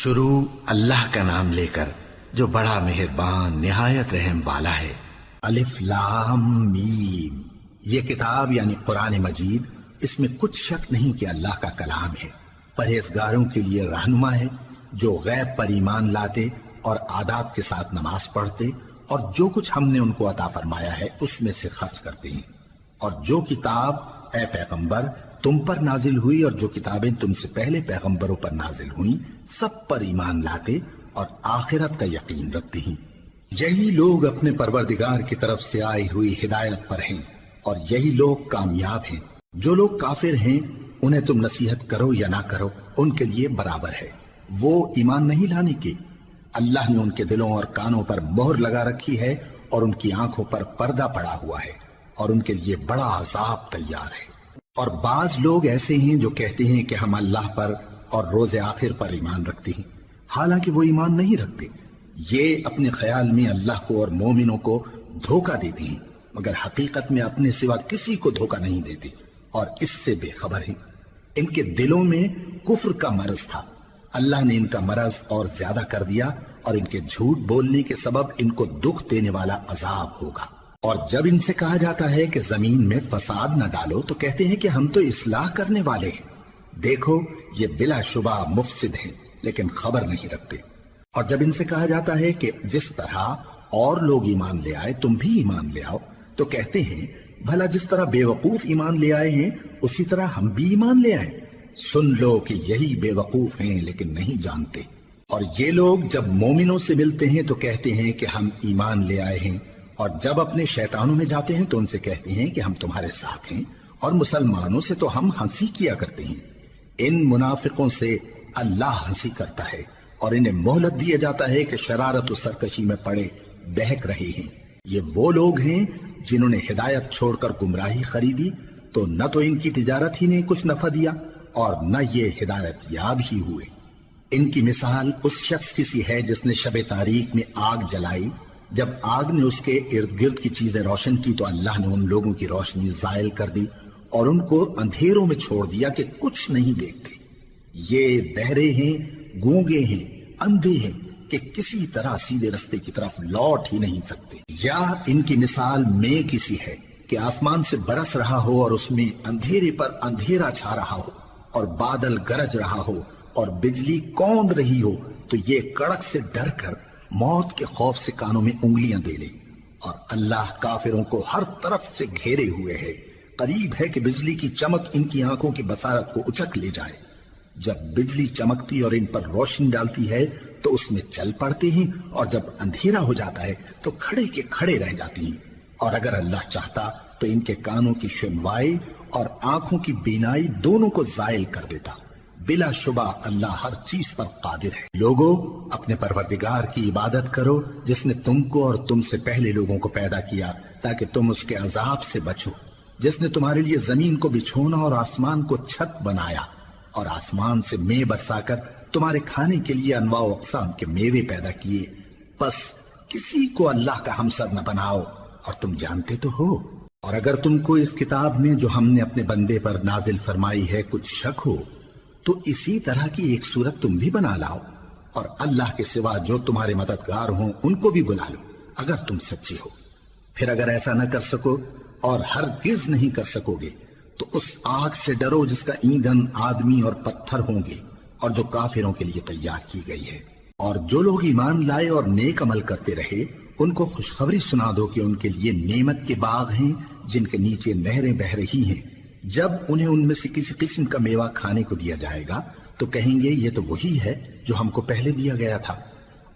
شروع اللہ کا نام لے کر جو بڑا مہربان نہایت رحم والا ہے۔ الف لام میم، یہ کتاب یعنی قرآن مجید، اس میں کچھ شک نہیں کہ اللہ کا کلام ہے، پرہیزگاروں کے لیے رہنما ہے جو غیب پر ایمان لاتے اور آداب کے ساتھ نماز پڑھتے اور جو کچھ ہم نے ان کو عطا فرمایا ہے اس میں سے خرچ کرتے ہیں، اور جو کتاب اے پیغمبر تم پر نازل ہوئی اور جو کتابیں تم سے پہلے پیغمبروں پر نازل ہوئیں سب پر ایمان لاتے اور آخرت کا یقین رکھتے ہیں۔ یہی لوگ اپنے پروردگار کی طرف سے آئی ہوئی ہدایت پر ہیں اور یہی لوگ کامیاب ہیں۔ جو لوگ کافر ہیں انہیں تم نصیحت کرو یا نہ کرو ان کے لیے برابر ہے، وہ ایمان نہیں لانے کے۔ اللہ نے ان کے دلوں اور کانوں پر مہر لگا رکھی ہے اور ان کی آنکھوں پر پردہ پڑا ہوا ہے اور ان کے لیے بڑا عذاب تیار ہے۔ اور بعض لوگ ایسے ہیں جو کہتے ہیں کہ ہم اللہ پر اور روز آخر پر ایمان رکھتے ہیں، حالانکہ وہ ایمان نہیں رکھتے۔ یہ اپنے خیال میں اللہ کو اور مومنوں کو دھوکہ دیتے ہیں، مگر حقیقت میں اپنے سوا کسی کو دھوکہ نہیں دیتے اور اس سے بے خبر ہیں۔ ان کے دلوں میں کفر کا مرض تھا، اللہ نے ان کا مرض اور زیادہ کر دیا اور ان کے جھوٹ بولنے کے سبب ان کو دکھ دینے والا عذاب ہوگا۔ اور جب ان سے کہا جاتا ہے کہ زمین میں فساد نہ ڈالو تو کہتے ہیں کہ ہم تو اصلاح کرنے والے ہیں۔ دیکھو یہ بلا شبہ مفسد ہیں لیکن خبر نہیں رکھتے۔ اور جب ان سے کہا جاتا ہے کہ جس طرح اور لوگ ایمان لے آئے تم بھی ایمان لے آؤ تو کہتے ہیں بھلا جس طرح بے وقوف ایمان لے آئے ہیں اسی طرح ہم بھی ایمان لے آئے۔ سن لو کہ یہی بے وقوف ہیں لیکن نہیں جانتے۔ اور یہ لوگ جب مومنوں سے ملتے ہیں تو کہتے ہیں کہ ہم ایمان لے آئے ہیں، اور جب اپنے شیطانوں میں جاتے ہیں تو ان سے کہتے ہیں کہ ہم تمہارے ساتھ ہیں، اور مسلمانوں سے تو ہم ہنسی کیا کرتے ہیں۔ ان منافقوں سے اللہ ہنسی کرتا ہے اور انہیں مہلت دیا جاتا ہے کہ شرارت و سرکشی میں پڑے بہک رہے ہیں۔ یہ وہ لوگ ہیں جنہوں نے ہدایت چھوڑ کر گمراہی خریدی، تو نہ تو ان کی تجارت ہی نے کچھ نفع دیا اور نہ یہ ہدایت یاب ہی ہوئے۔ ان کی مثال اس شخص کی سی ہے جس نے شب تاریک میں آگ جلائی، جب آگ نے اس کے ارد گرد کی چیزیں روشن کی تو اللہ نے ان لوگوں کی روشنی زائل کر دی اور ان کو اندھیروں میں چھوڑ دیا کہ کچھ نہیں دیکھتے۔ یہ بہرے ہیں، گونگے ہیں، اندھے ہیں کہ کسی طرح سیدھے رستے کی طرف لوٹ ہی نہیں سکتے۔ یا ان کی مثال میں کسی ہے کہ آسمان سے برس رہا ہو اور اس میں اندھیرے پر اندھیرا چھا رہا ہو اور بادل گرج رہا ہو اور بجلی کوند رہی ہو تو یہ کڑک سے ڈر کر موت کے خوف سے کانوں میں انگلیاں دے لے۔ اور اللہ کافروں کو ہر طرف سے گھیرے ہوئے ہے، قریب ہے کہ بجلی کی چمک ان کی آنکھوں کی بصارت کو اچک لے جائے۔ جب بجلی چمکتی اور ان پر روشنی ڈالتی ہے تو اس میں چل پڑتے ہیں، اور جب اندھیرا ہو جاتا ہے تو کھڑے کے کھڑے رہ جاتی ہیں۔ اور اگر اللہ چاہتا تو ان کے کانوں کی سنوائی اور آنکھوں کی بینائی دونوں کو زائل کر دیتا۔ بلا شبہ اللہ ہر چیز پر قادر ہے۔ لوگوں اپنے پروردگار کی عبادت کرو جس نے تم کو اور تم سے پہلے لوگوں کو پیدا کیا تاکہ تم اس کے عذاب سے بچو، جس نے تمہارے لیے زمین کو بچھونا اور آسمان کو چھت بنایا اور آسمان سے مے برسا کر تمہارے کھانے کے لیے انواع و اقسام کے میوے پیدا کیے۔ پس کسی کو اللہ کا ہمسر نہ بناؤ اور تم جانتے تو ہو۔ اور اگر تم کو اس کتاب میں جو ہم نے اپنے بندے پر نازل فرمائی ہے کچھ شک ہو تو اسی طرح کی ایک صورت تم بھی بنا لاؤ، اور اللہ کے سوا جو تمہارے مددگار ہوں ان کو بھی بلا لو اگر تم سچے ہو۔ پھر اگر ایسا نہ کر سکو اور ہرگز نہیں کر سکو گے تو اس آگ سے ڈرو جس کا ایندھن آدمی اور پتھر ہوں گے اور جو کافروں کے لیے تیار کی گئی ہے۔ اور جو لوگ ایمان لائے اور نیک عمل کرتے رہے ان کو خوشخبری سنا دو کہ ان کے لیے نعمت کے باغ ہیں جن کے نیچے نہریں بہ رہی ہیں۔ جب انہیں ان میں سے کسی قسم کا میوہ کھانے کو دیا جائے گا تو کہیں گے یہ تو وہی ہے جو ہم کو پہلے دیا گیا تھا،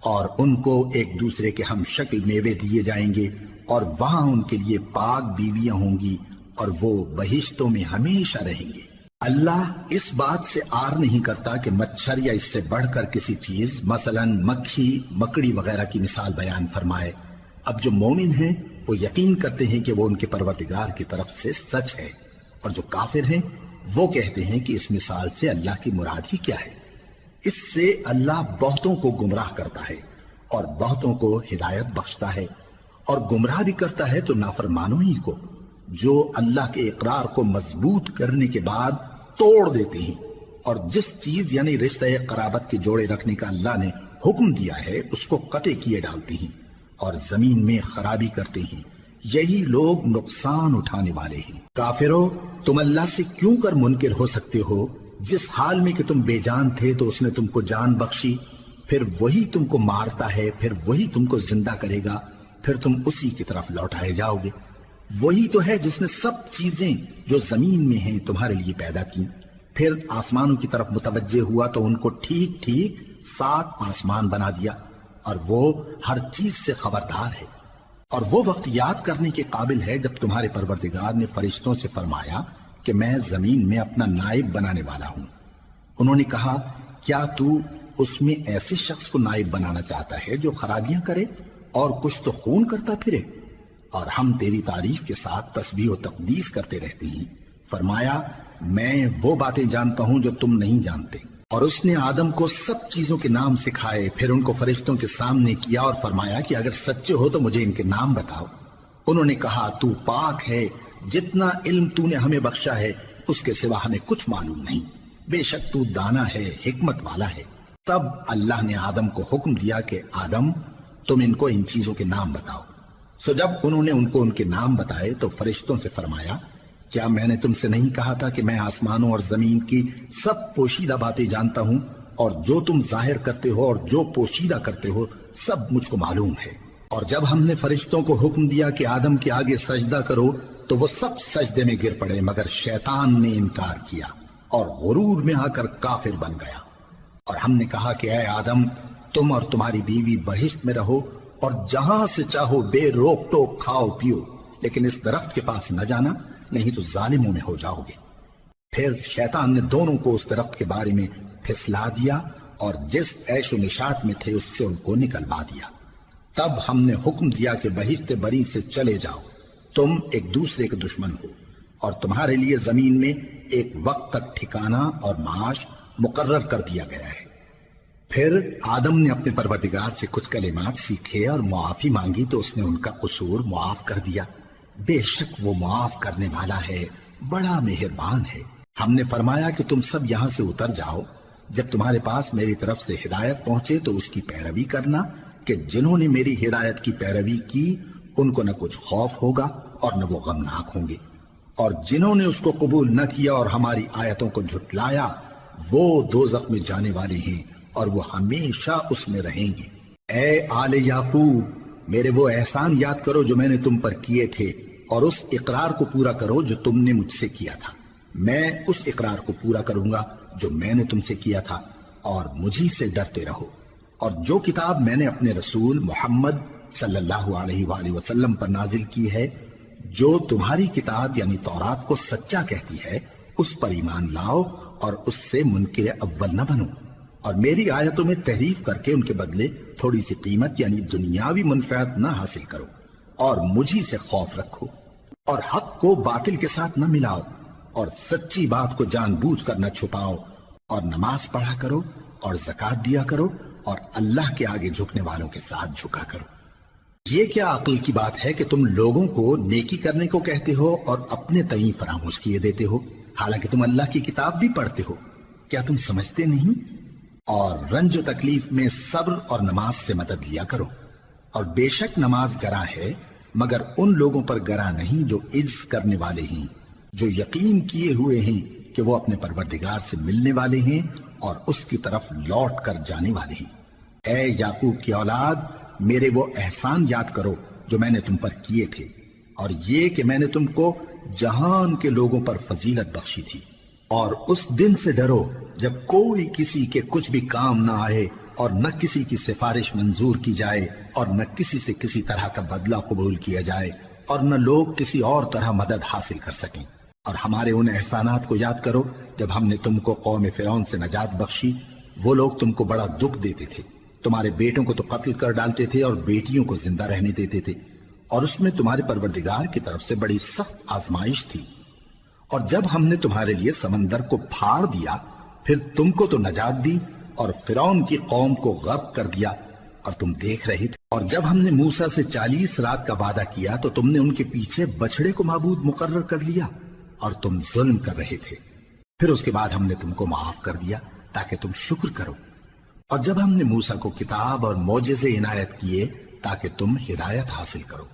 اور ان کو ایک دوسرے کے ہم شکل میوے دیے جائیں گے اور وہاں ان کے لیے پاک بیویاں ہوں گی اور وہ بہشتوں میں ہمیشہ رہیں گے۔ اللہ اس بات سے آر نہیں کرتا کہ مچھر یا اس سے بڑھ کر کسی چیز مثلا مکھی مکڑی وغیرہ کی مثال بیان فرمائے۔ اب جو مومن ہیں وہ یقین کرتے ہیں کہ وہ ان کے پروردگار کی طرف سے سچ ہے، اور جو کافر ہیں وہ کہتے ہیں کہ اس مثال سے اللہ کی مراد ہی کیا ہے۔ اس سے اللہ بہتوں کو گمراہ کرتا ہے اور بہتوں کو ہدایت بخشتا ہے، اور گمراہ بھی کرتا ہے تو نافرمانوں ہی کو، جو اللہ کے اقرار کو مضبوط کرنے کے بعد توڑ دیتے ہیں اور جس چیز یعنی رشتہ قرابت کے جوڑے رکھنے کا اللہ نے حکم دیا ہے اس کو قطع کیے ڈالتے ہیں اور زمین میں خرابی کرتے ہیں، یہی لوگ نقصان اٹھانے والے ہیں۔ کافرو، تم اللہ سے کیوں کر منکر ہو سکتے ہو؟ جس حال میں کہ تم بے جان تھے تو اس نے تم کو جان بخشی، پھر وہی تم کو مارتا ہے، پھر وہی تم کو زندہ کرے گا، پھر تم اسی کی طرف لوٹائے جاؤ گے۔ وہی تو ہے جس نے سب چیزیں جو زمین میں ہیں تمہارے لیے پیدا کی، پھر آسمانوں کی طرف متوجہ ہوا تو ان کو ٹھیک ٹھیک 7 آسمان بنا دیا، اور وہ ہر چیز سے خبردار ہے۔ اور وہ وقت یاد کرنے کے قابل ہے جب تمہارے پروردگار نے فرشتوں سے فرمایا کہ میں زمین میں اپنا نائب بنانے والا ہوں۔ انہوں نے کہا، کیا تو اس میں ایسے شخص کو نائب بنانا چاہتا ہے جو خرابیاں کرے اور کچھ تو خون کرتا پھرے؟ اور ہم تیری تعریف کے ساتھ تسبیح و تقدیس کرتے رہتے ہیں۔ فرمایا، میں وہ باتیں جانتا ہوں جو تم نہیں جانتے۔ اور اس نے آدم کو سب چیزوں کے نام سکھائے، پھر ان کو فرشتوں کے سامنے کیا اور فرمایا کہ اگر سچے ہو تو مجھے ان کے نام بتاؤ۔ انہوں نے کہا، تو پاک ہے، جتنا علم تو نے ہمیں بخشا ہے اس کے سوا ہمیں کچھ معلوم نہیں، بے شک تو دانا ہے، حکمت والا ہے۔ تب اللہ نے آدم کو حکم دیا کہ آدم، تم ان کو ان چیزوں کے نام بتاؤ۔ سو جب انہوں نے ان کو ان کے نام بتائے تو فرشتوں سے فرمایا، کیا میں نے تم سے نہیں کہا تھا کہ میں آسمانوں اور زمین کی سب پوشیدہ باتیں جانتا ہوں، اور جو تم ظاہر کرتے ہو اور جو پوشیدہ کرتے ہو سب مجھ کو معلوم ہے۔ اور جب ہم نے فرشتوں کو حکم دیا کہ آدم کے آگے سجدہ کرو تو وہ سب سجدے میں گر پڑے، مگر شیطان نے انکار کیا اور غرور میں آ کر کافر بن گیا۔ اور ہم نے کہا کہ اے آدم، تم اور تمہاری بیوی بہشت میں رہو اور جہاں سے چاہو بے روک ٹوک کھاؤ پیو، لیکن اس درخت کے پاس نہ جانا، نہیں تو ظالموں میں ہو جاؤ گے۔ پھر شیطان نے دونوں کو اس درخت کے بارے میں پھسلا دیا اور جس عیش و نشاط میں تھے اس سے ان کو نکلوا دیا۔ تب ہم نے حکم دیا کہ بہشت بری سے چلے جاؤ، تم ایک دوسرے کے دشمن ہو، اور تمہارے لیے زمین میں ایک وقت تک ٹھکانہ اور معاش مقرر کر دیا گیا ہے۔ پھر آدم نے اپنے پروردگار سے کچھ کلمات سیکھے اور معافی مانگی تو اس نے ان کا قصور معاف کر دیا۔ بے شک وہ معاف کرنے والا ہے، بڑا مہربان ہے۔ ہم نے فرمایا کہ تم سب یہاں سے اتر جاؤ، جب تمہارے پاس میری طرف سے ہدایت پہنچے تو اس کی پیروی کرنا، کہ جنہوں نے میری ہدایت کی پیروی کی ان کو نہ کچھ خوف ہوگا اور نہ وہ غمناک ہوں گے، اور جنہوں نے اس کو قبول نہ کیا اور ہماری آیتوں کو جھٹلایا وہ دوزخ میں جانے والے ہیں اور وہ ہمیشہ اس میں رہیں گے۔ اے آل یعقوب، میرے وہ احسان یاد کرو جو میں نے تم پر کیے تھے، اور اس اقرار کو پورا کرو جو تم نے مجھ سے کیا تھا۔ میں اس اقرار کو پورا کروں گا جو میں نے تم سے کیا تھا، اور مجھی سے ڈرتے رہو۔ اور جو کتاب میں نے اپنے رسول محمد صلی اللہ علیہ وآلہ وسلم پر نازل کی ہے، جو تمہاری کتاب یعنی تورات کو سچا کہتی ہے، اس پر ایمان لاؤ اور اس سے منکر اول نہ بنو، اور میری آیتوں میں تحریف کر کے ان کے بدلے تھوڑی سی قیمت یعنی دنیاوی منفعت نہ حاصل کرو، اور مجھی سے خوف رکھو، اور حق کو باطل کے ساتھ نہ ملاؤ، اور سچی بات کو جان بوجھ کر نہ چھپاؤ، اور نماز پڑھا کرو اور زکوٰۃ دیا کرو، اور اللہ کے آگے جھکنے والوں کے ساتھ جھکا کرو۔ یہ کیا عقل کی بات ہے کہ تم لوگوں کو نیکی کرنے کو کہتے ہو اور اپنے تئیں فراموش کیے دیتے ہو، حالانکہ تم اللہ کی کتاب بھی پڑھتے ہو؟ کیا تم سمجھتے نہیں؟ اور رنج و تکلیف میں صبر اور نماز سے مدد لیا کرو، اور بے شک نماز گراں ہے، مگر ان لوگوں پر گراں نہیں جو عجز کرنے والے ہیں، جو یقین کیے ہوئے ہیں کہ وہ اپنے پروردگار سے ملنے والے ہیں اور اس کی طرف لوٹ کر جانے والے ہیں۔ اے یعقوب کی اولاد، میرے وہ احسان یاد کرو جو میں نے تم پر کیے تھے، اور یہ کہ میں نے تم کو جہان کے لوگوں پر فضیلت بخشی تھی۔ اور اس دن سے ڈرو جب کوئی کسی کے کچھ بھی کام نہ آئے، اور نہ کسی کی سفارش منظور کی جائے، اور نہ کسی سے کسی طرح کا بدلہ قبول کیا جائے، اور نہ لوگ کسی اور طرح مدد حاصل کر سکیں۔ اور ہمارے ان احسانات کو یاد کرو جب ہم نے تم کو قوم فرعون سے نجات بخشی۔ وہ لوگ تم کو بڑا دکھ دیتے تھے، تمہارے بیٹوں کو تو قتل کر ڈالتے تھے اور بیٹیوں کو زندہ رہنے دیتے تھے، اور اس میں تمہارے پروردگار کی طرف سے بڑی سخت آزمائش تھی۔ اور جب ہم نے تمہارے لیے سمندر کو پھاڑ دیا، پھر تم کو تو نجات دی اور فرعون کی قوم کو غرق کر دیا، اور تم دیکھ رہے تھے۔ اور جب ہم نے موسیٰ سے 40 رات کا وعدہ کیا تو تم نے ان کے پیچھے بچڑے کو معبود مقرر کر لیا، اور تم ظلم کر رہے تھے۔ پھر اس کے بعد ہم نے تم کو معاف کر دیا تاکہ تم شکر کرو، اور جب ہم نے موسیٰ کو کتاب اور معجزے عنایت کیے تاکہ تم ہدایت حاصل کرو،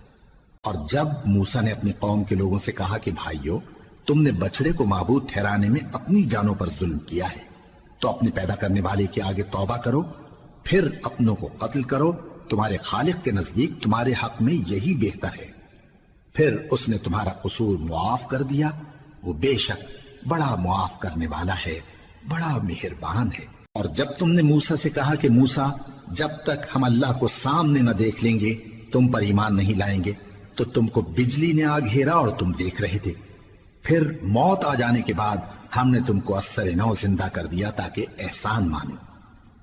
اور جب موسیٰ نے اپنی قوم کے لوگوں سے کہا کہ بھائیو، تم نے بچڑے کو معبود ٹھہرانے میں اپنی جانوں پر ظلم کیا ہے، تو اپنے پیدا کرنے والے کے آگے توبہ کرو، پھر اپنوں کو قتل کرو، تمہارے خالق کے نزدیک تمہارے حق میں یہی بہتر ہے۔ پھر اس نے تمہارا قصور معاف کر دیا، وہ بے شک بڑا معاف کرنے والا ہے، بڑا مہربان ہے۔ اور جب تم نے موسیٰ سے کہا کہ موسیٰ، جب تک ہم اللہ کو سامنے نہ دیکھ لیں گے تم پر ایمان نہیں لائیں گے، تو تم کو بجلی نے آ گھیرا اور تم دیکھ رہے تھے، پھر موت آ جانے کے بعد ہم نے تم کو اثر نو زندہ کر دیا تاکہ احسان مانو،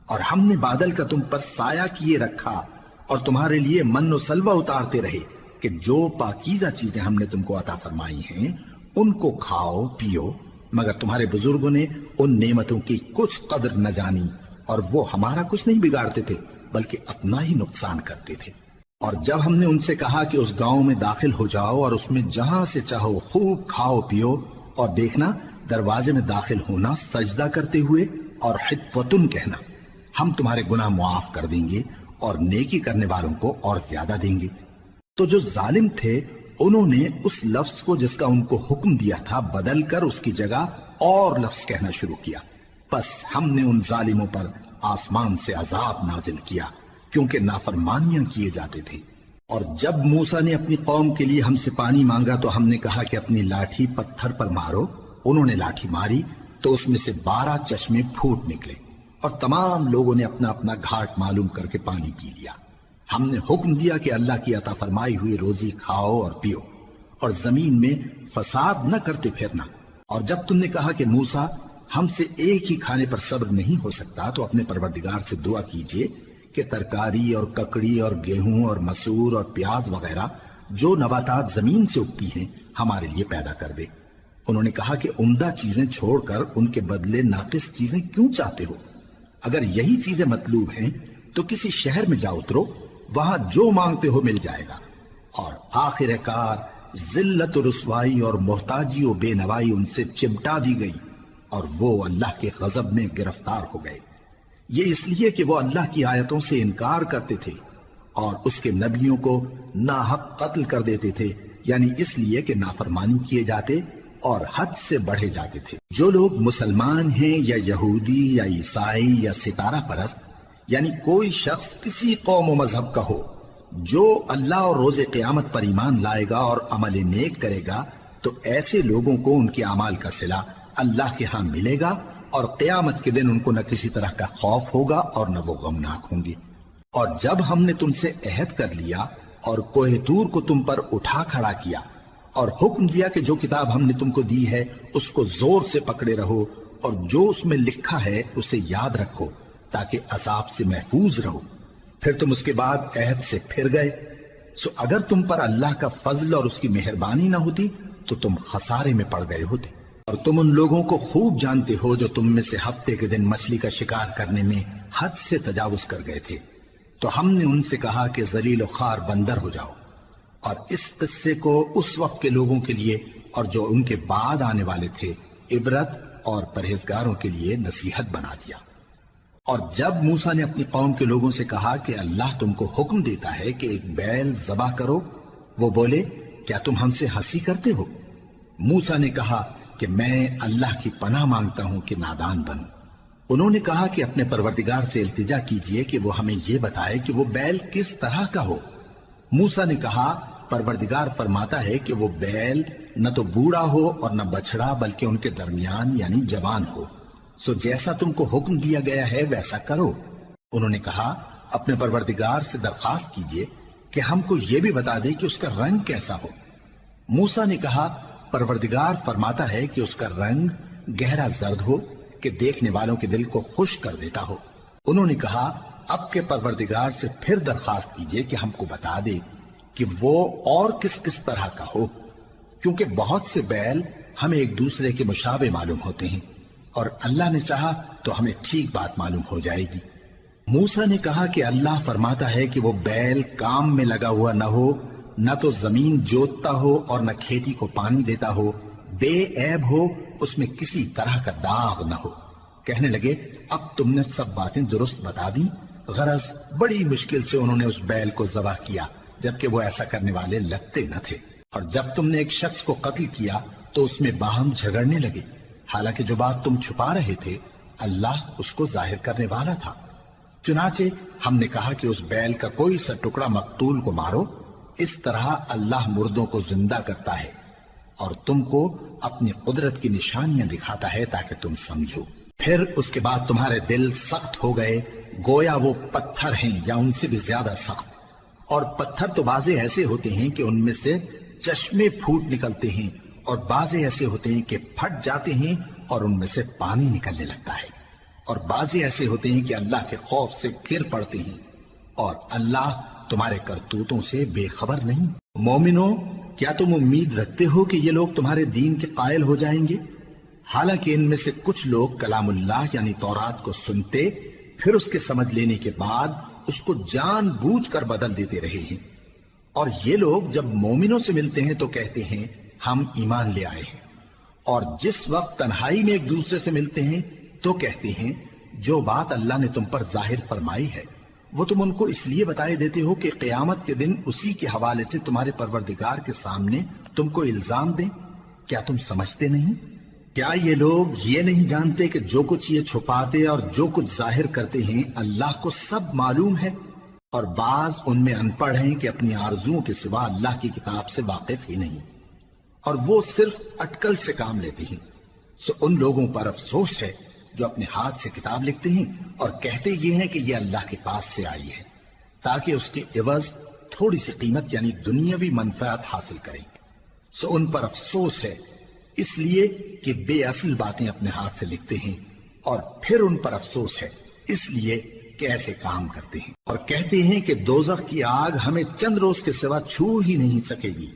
اور ہم نے بادل کا تم پر سایہ کیے رکھا اور تمہارے لیے من و سلوہ اتارتے رہے کہ جو پاکیزہ چیزیں ہم نے تم کو عطا فرمائی ہیں ان کو کھاؤ پیو، مگر تمہارے بزرگوں نے ان نعمتوں کی کچھ قدر نہ جانی، اور وہ ہمارا کچھ نہیں بگاڑتے تھے بلکہ اپنا ہی نقصان کرتے تھے۔ اور جب ہم نے ان سے کہا کہ اس گاؤں میں داخل ہو جاؤ اور اس میں جہاں سے چاہو خوب کھاؤ پیو، اور دیکھنا دروازے میں داخل ہونا سجدہ کرتے ہوئے اور حطوتن کہنا، ہم تمہارے گناہ معاف کر دیں گے اور نیکی کرنے والوں کو اور زیادہ دیں گے۔ تو جو ظالم تھے انہوں نے اس لفظ کو جس کا ان کو حکم دیا تھا بدل کر اس کی جگہ اور لفظ کہنا شروع کیا، پس ہم نے ان ظالموں پر آسمان سے عذاب نازل کیا کیونکہ نافرمانیاں کیے جاتے تھے۔ اور جب موسیٰ نے اپنی قوم کے لیے ہم سے پانی مانگا تو ہم نے کہا کہ اپنی لاٹھی پتھر پر مارو، انہوں نے لاٹھی ماری تو اس میں سے 12 چشمے پھوٹ نکلے، اور تمام لوگوں نے اپنا اپنا گھاٹ معلوم کر کے پانی پی لیا۔ ہم نے حکم دیا کہ اللہ کی عطا فرمائی ہوئی روزی کھاؤ اور پیو، اور زمین میں فساد نہ کرتے پھرنا۔ اور جب تم نے کہا کہ موسیٰ، ہم سے ایک ہی کھانے پر صبر نہیں ہو سکتا، تو اپنے پروردگار سے دعا کیجئے کہ ترکاری اور ککڑی اور گیہوں اور مسور اور پیاز وغیرہ جو نباتات زمین سے اگتی ہیں ہمارے لیے پیدا کر دے۔ انہوں نے کہا کہ عمدہ چیزیں چھوڑ کر ان کے بدلے ناقص چیزیں کیوں چاہتے ہو؟ اگر یہی چیزیں مطلوب ہیں تو کسی شہر میں جا اترو، وہاں جو مانگتے ہو مل جائے گا۔ اور آخر کار ذلت و رسوائی اور محتاجی و بے نوائی ان سے چمٹا دی گئی، اور وہ اللہ کے غضب میں گرفتار ہو گئے، یہ اس لیے کہ وہ اللہ کی آیتوں سے انکار کرتے تھے اور اس کے نبیوں کو ناحق قتل کر دیتے تھے، یعنی اس لیے کہ نافرمانی کیے جاتے اور حد سے بڑھے جاتے تھے۔ جو لوگ مسلمان ہیں یا یہودی یا عیسائی یا ستارہ پرست، یعنی کوئی شخص کسی قوم و مذہب کا ہو، جو اللہ اور روز قیامت پر ایمان لائے گا اور عمل نیک کرے گا، تو ایسے لوگوں کو ان کے اعمال کا صلہ اللہ کے ہاں ملے گا، اور قیامت کے دن ان کو نہ کسی طرح کا خوف ہوگا اور نہ وہ غمناک ہوں گے۔ اور جب ہم نے تم سے عہد کر لیا اور کوہ طور کو تم پر اٹھا کھڑا کیا اور حکم دیا کہ جو کتاب ہم نے تم کو دی ہے اس کو زور سے پکڑے رہو، اور جو اس میں لکھا ہے اسے یاد رکھو تاکہ عذاب سے محفوظ رہو، پھر تم اس کے بعد عہد سے پھر گئے، سو اگر تم پر اللہ کا فضل اور اس کی مہربانی نہ ہوتی تو تم خسارے میں پڑ گئے ہوتے۔ اور تم ان لوگوں کو خوب جانتے ہو جو تم میں سے ہفتے کے دن مچھلی کا شکار کرنے میں حد سے تجاوز کر گئے تھے، تو ہم نے ان سے کہا کہ ذلیل و خوار بندر ہو جاؤ، اور اس قصے کو اس وقت کے لوگوں کے لیے اور جو ان کے بعد آنے والے تھے عبرت اور پرہیزگاروں کے لیے نصیحت بنا دیا۔ اور جب موسیٰ نے اپنی قوم کے لوگوں سے کہا کہ اللہ تم کو حکم دیتا ہے کہ ایک بیل ذبح کرو، وہ بولے کیا تم ہم سے ہنسی کرتے ہو؟ موسیٰ نے کہا کہ میں اللہ کی پناہ مانگتا ہوں کہ نادان بنوں۔ انہوں نے کہا کہ اپنے پروردگار سے التجا کیجئے کہ وہ ہمیں یہ بتائے کہ وہ بیل کس طرح کا ہو۔ موسیٰ نے کہا پروردگار فرماتا ہے کہ وہ بیل نہ تو بوڑھا ہو اور نہ بچڑا بلکہ ان کے درمیان یعنی جوان ہو، سو جیسا تم کو حکم دیا گیا ہے ویسا کرو۔ انہوں نے کہا اپنے پروردگار سے درخواست کیجئے کہ ہم کو یہ بھی بتا دے کہ اس کا رنگ کیسا ہو۔ موسیٰ نے کہا پروردگار فرماتا ہے کہ اس کا رنگ گہرا زرد ہو کہ دیکھنے والوں کے دل کو خوش کر دیتا ہو۔ انہوں نے کہا اب کے پروردگار سے پھر درخواست کیجئے کہ ہم کو بتا دے کہ وہ اور کس کس طرح کا ہو، کیونکہ بہت سے بیل ہمیں ایک دوسرے کے مشابہ معلوم ہوتے ہیں، اور اللہ نے چاہا تو ہمیں ٹھیک بات معلوم ہو جائے گی۔ موسیٰ نے کہا کہ اللہ فرماتا ہے کہ وہ بیل کام میں لگا ہوا نہ ہو، نہ تو زمین جوتتا ہو اور نہ کھیتی کو پانی دیتا ہو، بے عیب ہو، اس میں کسی طرح کا داغ نہ ہو۔ کہنے لگے اب تم نے سب باتیں درست بتا دی، غرض بڑی مشکل سے انہوں نے اس بیل کو ذبح کیا، جبکہ وہ ایسا کرنے والے لگتے نہ تھے، اور جب تم نے ایک شخص کو قتل کیا تو اس میں باہم جھگڑنے لگے، حالانکہ جو بات تم چھپا رہے تھے اللہ اس کو ظاہر کرنے والا تھا۔ چنانچہ ہم نے کہا کہ اس بیل کا کوئی سا ٹکڑا مقتول کو مارو، اس طرح اللہ مردوں کو زندہ کرتا ہے اور تم کو اپنی قدرت کی نشانیاں دکھاتا ہے تاکہ تم سمجھو۔ پھر اس کے بعد تمہارے دل سخت ہو گئے، گویا وہ پتھر ہیں یا ان سے بھی زیادہ سخت، اور پتھر تو بعضے ایسے ہوتے ہیں کہ ان میں سے چشمے پھوٹ نکلتے ہیں، اور بعضے ایسے ہوتے ہیں کہ پھٹ جاتے ہیں اور ان میں سے پانی نکلنے لگتا ہے، اور بعضے ایسے ہوتے ہیں کہ اللہ کے خوف سے گر پڑتے ہیں، اور اللہ تمہارے کرتوتوں سے بے خبر نہیں۔ مومنو، کیا تم امید رکھتے ہو کہ یہ لوگ تمہارے دین کے قائل ہو جائیں گے؟ حالانکہ ان میں سے کچھ لوگ کلام اللہ یعنی تورات کو سنتے، پھر اس کے سمجھ لینے کے بعد اس کو جان بوجھ کر بدل دیتے رہے ہیں، اور یہ لوگ جب مومنوں سے ملتے ہیں تو کہتے ہیں ہم ایمان لے آئے ہیں، اور جس وقت تنہائی میں ایک دوسرے سے ملتے ہیں تو کہتے ہیں جو بات اللہ نے تم پر ظاہر فرمائی ہے وہ تم ان کو اس لیے بتائے دیتے ہو کہ قیامت کے دن اسی کے حوالے سے تمہارے پروردگار کے سامنے تم کو الزام دیں۔ کیا تم سمجھتے نہیں؟ کیا یہ لوگ یہ نہیں جانتے کہ جو کچھ یہ چھپاتے اور جو کچھ ظاہر کرتے ہیں اللہ کو سب معلوم ہے؟ اور بعض ان میں ان پڑھ ہیں کہ اپنی آرزوؤں کے سوا اللہ کی کتاب سے واقف ہی نہیں، اور وہ صرف اٹکل سے کام لیتے ہیں۔ سو ان لوگوں پر افسوس ہے جو اپنے ہاتھ سے کتاب لکھتے ہیں اور کہتے یہ ہیں کہ یہ اللہ کے پاس سے آئی ہے، تاکہ اس کے عوض تھوڑی سی قیمت یعنی دنیاوی منفعت حاصل کریں۔ سو ان پر افسوس ہے اس لیے کہ بے اصل باتیں اپنے ہاتھ سے لکھتے ہیں، اور پھر ان پر افسوس ہے اس لیے کہ ایسے کام کرتے ہیں، اور کہتے ہیں کہ دوزخ کی آگ ہمیں چند روز کے سوا چھو ہی نہیں سکے گی۔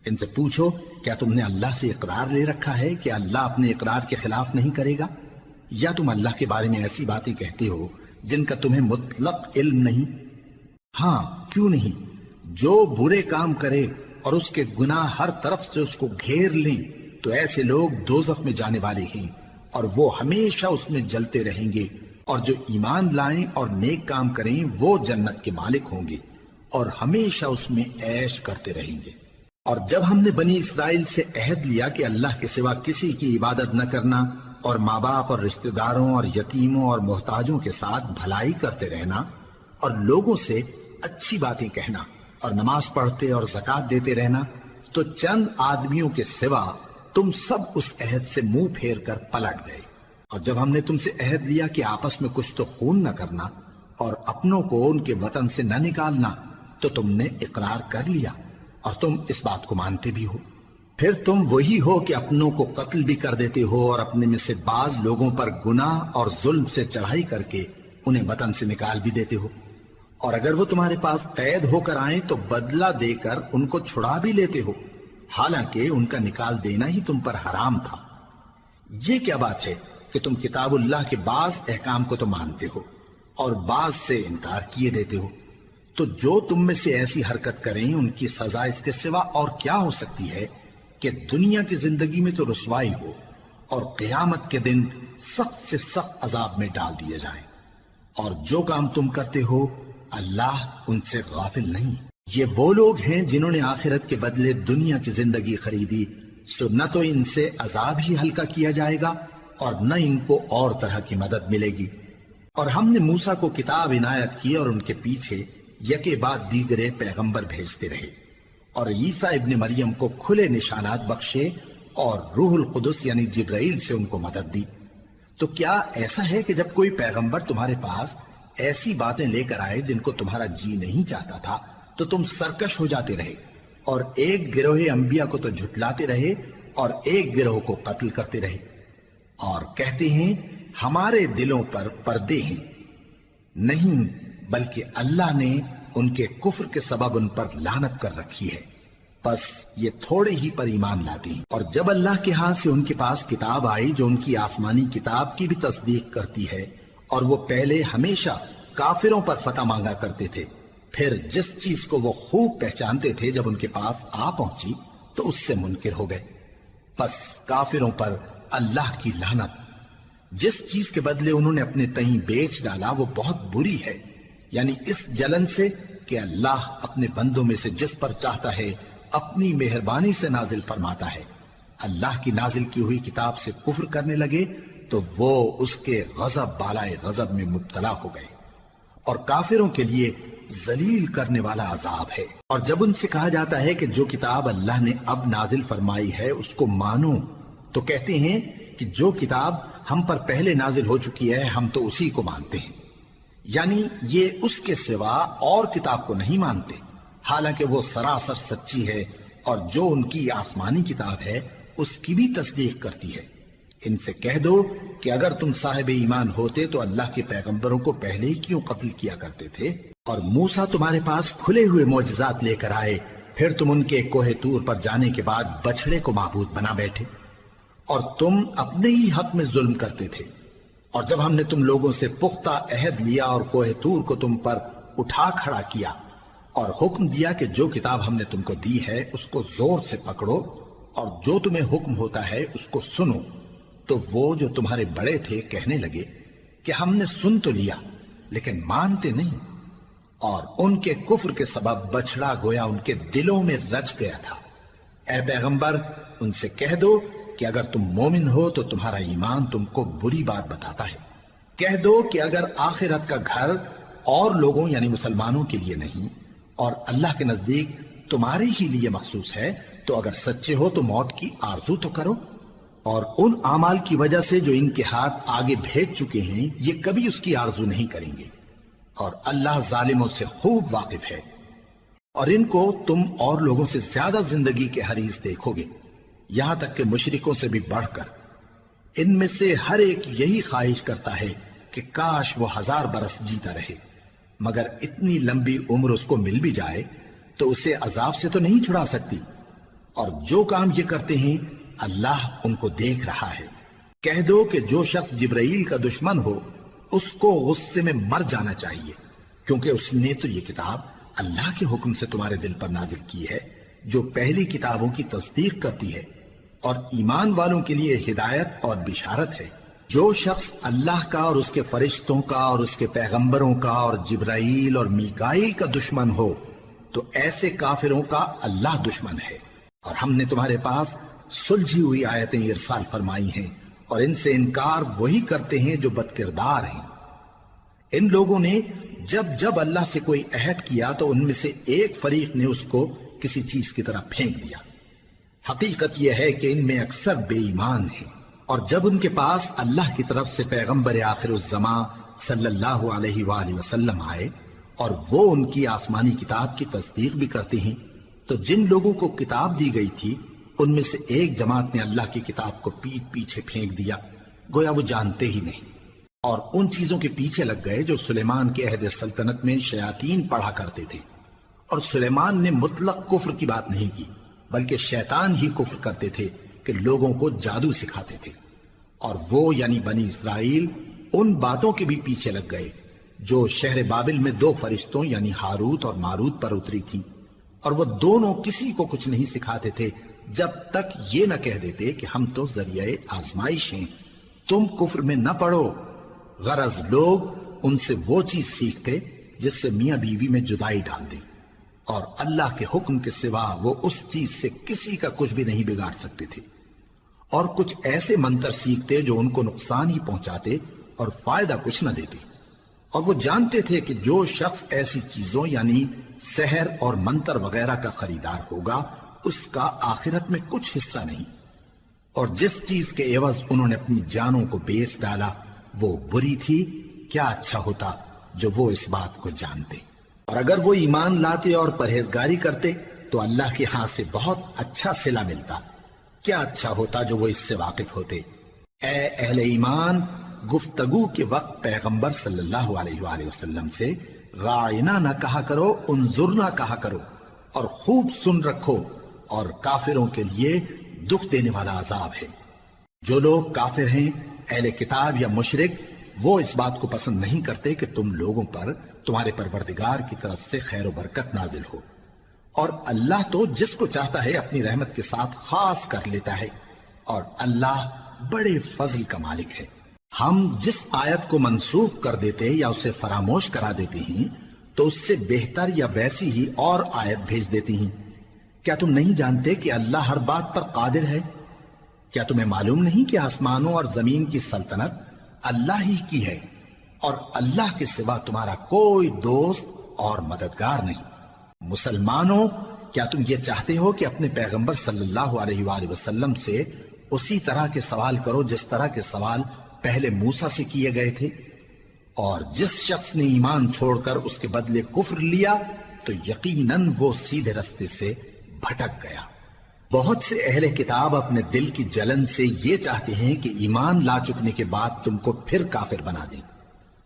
ان سے پوچھو کیا تم نے اللہ سے اقرار لے رکھا ہے کہ اللہ اپنے اقرار کے خلاف نہیں کرے گا، یا تم اللہ کے بارے میں ایسی باتیں کہتے ہو جن کا تمہیں مطلق علم نہیں؟ ہاں کیوں نہیں، جو برے کام کرے اور اس کے گناہ ہر طرف سے اس کو گھیر لیں تو ایسے لوگ دوزخ میں جانے والے ہیں، اور وہ ہمیشہ اس میں جلتے رہیں گے، اور جو ایمان لائیں اور نیک کام کریں وہ جنت کے مالک ہوں گے اور ہمیشہ اس میں عیش کرتے رہیں گے۔ اور جب ہم نے بنی اسرائیل سے عہد لیا کہ اللہ کے سوا کسی کی عبادت نہ کرنا، اور ماں باپ اور رشتہ داروں اور یتیموں اور محتاجوں کے ساتھ بھلائی کرتے رہنا، اور لوگوں سے اچھی باتیں کہنا، اور نماز پڑھتے اور زکوٰۃ دیتے رہنا، تو چند آدمیوں کے سوا تم سب اس عہد سے منہ پھیر کر پلٹ گئے۔ اور جب ہم نے تم سے عہد لیا کہ آپس میں کچھ تو خون نہ کرنا اور اپنوں کو ان کے وطن سے نہ نکالنا، تو تم نے اقرار کر لیا اور تم اس بات کو مانتے بھی ہو۔ پھر تم وہی ہو کہ اپنوں کو قتل بھی کر دیتے ہو، اور اپنے میں سے بعض لوگوں پر گناہ اور ظلم سے چڑھائی کر کے انہیں وطن سے نکال بھی دیتے ہو، اور اگر وہ تمہارے پاس قید ہو کر آئیں تو بدلہ دے کر ان کو چھڑا بھی لیتے ہو، حالانکہ ان کا نکال دینا ہی تم پر حرام تھا۔ یہ کیا بات ہے کہ تم کتاب اللہ کے بعض احکام کو تو مانتے ہو اور بعض سے انکار کیے دیتے ہو؟ تو جو تم میں سے ایسی حرکت کریں ان کی سزا اس کے سوا اور کیا ہو سکتی ہے کہ دنیا کی زندگی میں تو رسوائی ہو اور قیامت کے دن سخت سے سخت عذاب میں ڈال دیے جائیں۔ اور جو کام تم کرتے ہو اللہ ان سے غافل نہیں۔ یہ وہ لوگ ہیں جنہوں نے آخرت کے بدلے دنیا کی زندگی خریدی، سو نہ تو ان سے عذاب ہی ہلکا کیا جائے گا اور نہ ان کو اور طرح کی مدد ملے گی۔ اور ہم نے موسیٰ کو کتاب عنایت کی اور ان کے پیچھے یکے بعد دیگرے پیغمبر بھیجتے رہے، اور عیسیٰ ابن مریم کو کھلے نشانات بخشے اور روح القدس یعنی جبرائیل سے ان کو مدد دی۔ تو کیا ایسا ہے کہ جب کوئی پیغمبر تمہارے پاس ایسی باتیں لے کر آئے جن کو تمہارا جی نہیں چاہتا تھا تو تم سرکش ہو جاتے رہے، اور ایک گروہ انبیاء کو تو جھٹلاتے رہے اور ایک گروہ کو قتل کرتے رہے، اور کہتے ہیں ہمارے دلوں پر پردے ہیں؟ نہیں، بلکہ اللہ نے ان کے کفر کے سبب ان پر لعنت کر رکھی ہے، بس یہ تھوڑے ہی پر ایمان لاتے ہیں۔ اور جب اللہ کے ہاں سے ان کے پاس کتاب آئی جو ان کی آسمانی کتاب کی بھی تصدیق کرتی ہے، اور وہ پہلے ہمیشہ کافروں پر فتح مانگا کرتے تھے، پھر جس چیز کو وہ خوب پہچانتے تھے جب ان کے پاس آ پہنچی تو اس سے منکر ہو گئے، بس کافروں پر اللہ کی لعنت! جس چیز کے بدلے انہوں نے اپنے تئیں بیچ ڈالا وہ بہت بری ہے، یعنی اس جلن سے کہ اللہ اپنے بندوں میں سے جس پر چاہتا ہے اپنی مہربانی سے نازل فرماتا ہے۔ اللہ کی نازل کی ہوئی کتاب سے کفر کرنے لگے تو وہ اس کے غضب بالائے غضب میں مبتلا ہو گئے، اور کافروں کے لیے ذلیل کرنے والا عذاب ہے۔ اور جب ان سے کہا جاتا ہے کہ جو کتاب اللہ نے اب نازل فرمائی ہے اس کو مانو، تو کہتے ہیں کہ جو کتاب ہم پر پہلے نازل ہو چکی ہے ہم تو اسی کو مانتے ہیں، یعنی یہ اس کے سوا اور کتاب کو نہیں مانتے، حالانکہ وہ سراسر سچی ہے، اور جو ان کی آسمانی کتاب ہے اس کی بھی تصدیق کرتی ہے۔ ان سے کہہ دو کہ اگر تم صاحب ایمان ہوتے تو اللہ کے پیغمبروں کو پہلے ہی کیوں قتل کیا کرتے تھے؟ اور موسیٰ تمہارے پاس کھلے ہوئے معجزات لے کر آئے، پھر تم ان کے کوہ طور پر جانے کے بعد بچڑے کو معبود بنا بیٹھے، اور تم اپنے ہی حق میں ظلم کرتے تھے۔ اور جب ہم نے تم لوگوں سے پختہ عہد لیا اور کوہ طور کو تم پر اٹھا کھڑا کیا اور حکم دیا کہ جو کتاب ہم نے تم کو دی ہے اس کو زور سے پکڑو اور جو تمہیں حکم ہوتا ہے اس کو سنو، تو وہ جو تمہارے بڑے تھے کہنے لگے کہ ہم نے سن تو لیا لیکن مانتے نہیں، اور ان کے کفر کے سبب بچڑا گویا ان کے دلوں میں رچ گیا تھا۔ اے پیغمبر ان سے کہہ دو کہ اگر تم مومن ہو تو تمہارا ایمان تم کو بری بات بتاتا ہے۔ کہہ دو کہ اگر آخرت کا گھر اور لوگوں یعنی مسلمانوں کے لیے نہیں اور اللہ کے نزدیک تمہارے ہی لیے مخصوص ہے تو اگر سچے ہو تو موت کی آرزو تو کرو، اور ان اعمال کی وجہ سے جو ان کے ہاتھ آگے بھیج چکے ہیں یہ کبھی اس کی آرزو نہیں کریں گے، اور اللہ ظالموں سے خوب واقف ہے۔ اور ان کو تم اور لوگوں سے زیادہ زندگی کے حریص دیکھو گے، یہاں تک کہ مشرکوں سے بھی بڑھ کر۔ ان میں سے ہر ایک یہی خواہش کرتا ہے کہ کاش وہ 1000 برس جیتا رہے، مگر اتنی لمبی عمر اس کو مل بھی جائے تو اسے عذاب سے تو نہیں چھڑا سکتی، اور جو کام یہ کرتے ہیں اللہ ان کو دیکھ رہا ہے۔ کہہ دو کہ جو شخص جبرائیل کا دشمن ہو اس کو غصے میں مر جانا چاہیے، کیونکہ اس نے تو یہ کتاب اللہ کے حکم سے تمہارے دل پر نازل کی ہے جو پہلی کتابوں کی تصدیق کرتی ہے، اور ایمان والوں کے لیے ہدایت اور بشارت ہے۔ جو شخص اللہ کا اور اس کے فرشتوں کا اور اس کے پیغمبروں کا اور جبرائیل اور میکائیل کا دشمن ہو تو ایسے کافروں کا اللہ دشمن ہے۔ اور ہم نے تمہارے پاس سلجھی ہوئی آیتیں ارسال فرمائی ہیں، اور ان سے انکار وہی کرتے ہیں جو بد کردار ہیں۔ ان لوگوں نے جب جب اللہ سے کوئی عہد کیا تو ان میں سے ایک فریق نے اس کو کسی چیز کی طرح پھینک دیا۔ حقیقت یہ ہے کہ ان میں اکثر بے ایمان ہیں، اور جب ان کے پاس اللہ کی طرف سے پیغمبر آخر الزماں صلی اللہ علیہ وآلہ وسلم آئے اور وہ ان کی آسمانی کتاب کی تصدیق بھی کرتے ہیں، تو جن لوگوں کو کتاب دی گئی تھی ان میں سے ایک جماعت نے اللہ کی کتاب کو پیٹ پیچھے پھینک دیا، گویا وہ جانتے ہی نہیں، اور ان چیزوں کے پیچھے لگ گئے جو سلیمان کے عہد سلطنت میں شیاطین پڑھا کرتے تھے۔ اور سلیمان نے مطلق کفر کی بات نہیں کی، بلکہ شیطان ہی کفر کرتے تھے کہ لوگوں کو جادو سکھاتے تھے، اور وہ یعنی بنی اسرائیل ان باتوں کے بھی پیچھے لگ گئے جو شہر بابل میں 2 فرشتوں یعنی ہاروت اور ماروت پر اتری تھی، اور وہ دونوں کسی کو کچھ نہیں سکھاتے تھے جب تک یہ نہ کہہ دیتے کہ ہم تو ذریعہ آزمائش ہیں، تم کفر میں نہ پڑو۔ غرض لوگ ان سے وہ چیز سیکھتے جس سے میاں بیوی میں جدائی ڈال دیں، اور اللہ کے حکم کے سوا وہ اس چیز سے کسی کا کچھ بھی نہیں بگاڑ سکتے تھے، اور کچھ ایسے منتر سیکھتے جو ان کو نقصان ہی پہنچاتے اور فائدہ کچھ نہ دیتے، اور وہ جانتے تھے کہ جو شخص ایسی چیزوں یعنی سحر اور منتر وغیرہ کا خریدار ہوگا اس کا آخرت میں کچھ حصہ نہیں، اور جس چیز کے عوض انہوں نے اپنی جانوں کو بیچ ڈالا وہ بری تھی، کیا اچھا ہوتا جو وہ اس بات کو جانتے۔ اور اگر وہ ایمان لاتے اور پرہیزگاری کرتے تو اللہ کے ہاں سے بہت اچھا صلہ ملتا، کیا اچھا ہوتا جو وہ اس سے واقف ہوتے۔ اے اہل ایمان، گفتگو کے وقت پیغمبر صلی اللہ علیہ وآلہ وسلم سے راعنا نہ کہا کرو، انظرنا کہا کرو، اور خوب سن رکھو، اور کافروں کے لیے دکھ دینے والا عذاب ہے۔ جو لوگ کافر ہیں، اہل کتاب یا مشرک، وہ اس بات کو پسند نہیں کرتے کہ تم لوگوں پر تمہارے پروردگار کی طرف سے خیر و برکت نازل ہو، اور اللہ تو جس کو چاہتا ہے اپنی رحمت کے ساتھ خاص کر لیتا ہے، اور اللہ بڑے فضل کا مالک ہے۔ ہم جس آیت کو منسوخ کر دیتے یا اسے فراموش کرا دیتے ہیں تو اس سے بہتر یا ویسی ہی اور آیت بھیج دیتی ہیں۔ کیا تم نہیں جانتے کہ اللہ ہر بات پر قادر ہے؟ کیا تمہیں معلوم نہیں کہ آسمانوں اور زمین کی سلطنت اللہ ہی کی ہے اور اللہ کے سوا تمہارا کوئی دوست اور مددگار نہیں؟ مسلمانوں، کیا تم یہ چاہتے ہو کہ اپنے پیغمبر صلی اللہ علیہ وآلہ وسلم سے اسی طرح کے سوال کرو جس طرح کے سوال پہلے موسیٰ سے کیے گئے تھے؟ اور جس شخص نے ایمان چھوڑ کر اس کے بدلے کفر لیا تو یقیناً وہ سیدھے رستے سے بھٹک گیا۔ بہت سے اہل کتاب اپنے دل کی جلن سے یہ چاہتے ہیں کہ ایمان لا چکنے کے بعد تم کو پھر کافر بنا دیں،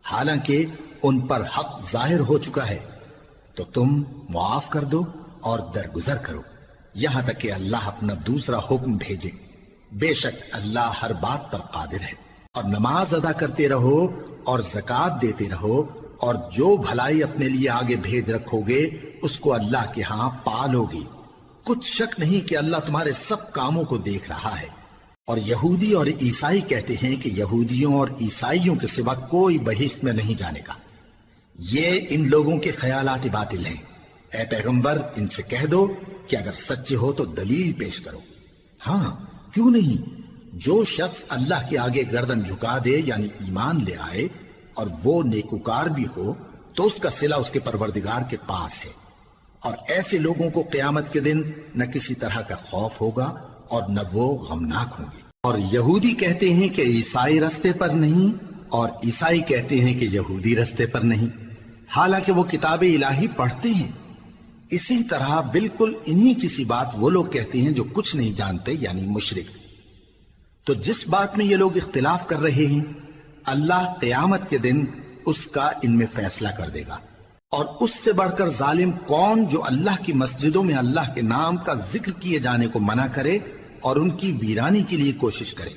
حالانکہ ان پر حق ظاہر ہو چکا ہے۔ تو تم معاف کر دو اور درگزر کرو یہاں تک کہ اللہ اپنا دوسرا حکم بھیجے۔ بے شک اللہ ہر بات پر قادر ہے۔ اور نماز ادا کرتے رہو اور زکوٰۃ دیتے رہو، اور جو بھلائی اپنے لیے آگے بھیج رکھو گے اس کو اللہ کے ہاں پالو گے۔ کچھ شک نہیں کہ اللہ تمہارے سب کاموں کو دیکھ رہا ہے۔ اور یہودی اور عیسائی کہتے ہیں کہ یہودیوں اور عیسائیوں کے سوا کوئی بہشت میں نہیں جانے گا۔ یہ ان لوگوں کے خیالات باطل ہیں۔ اے پیغمبر، ان سے کہہ دو کہ اگر سچے ہو تو دلیل پیش کرو۔ ہاں، کیوں نہیں؟ جو شخص اللہ کے آگے گردن جھکا دے یعنی ایمان لے آئے اور وہ نیکوکار بھی ہو تو اس کا صلہ اس کے پروردگار کے پاس ہے۔ اور ایسے لوگوں کو قیامت کے دن نہ کسی طرح کا خوف ہوگا اور نہ وہ غمناک ہوں گے۔ اور یہودی کہتے ہیں کہ عیسائی رستے پر نہیں، اور عیسائی کہتے ہیں کہ یہودی رستے پر نہیں، حالانکہ وہ کتاب الہی پڑھتے ہیں۔ اسی طرح بالکل انہی کسی بات وہ لوگ کہتے ہیں جو کچھ نہیں جانتے یعنی مشرک۔ تو جس بات میں یہ لوگ اختلاف کر رہے ہیں اللہ قیامت کے دن اس کا ان میں فیصلہ کر دے گا۔ اور اس سے بڑھ کر ظالم کون جو اللہ کی مسجدوں میں اللہ کے نام کا ذکر کیے جانے کو منع کرے اور ان کی ویرانی کے لیے کوشش کرے۔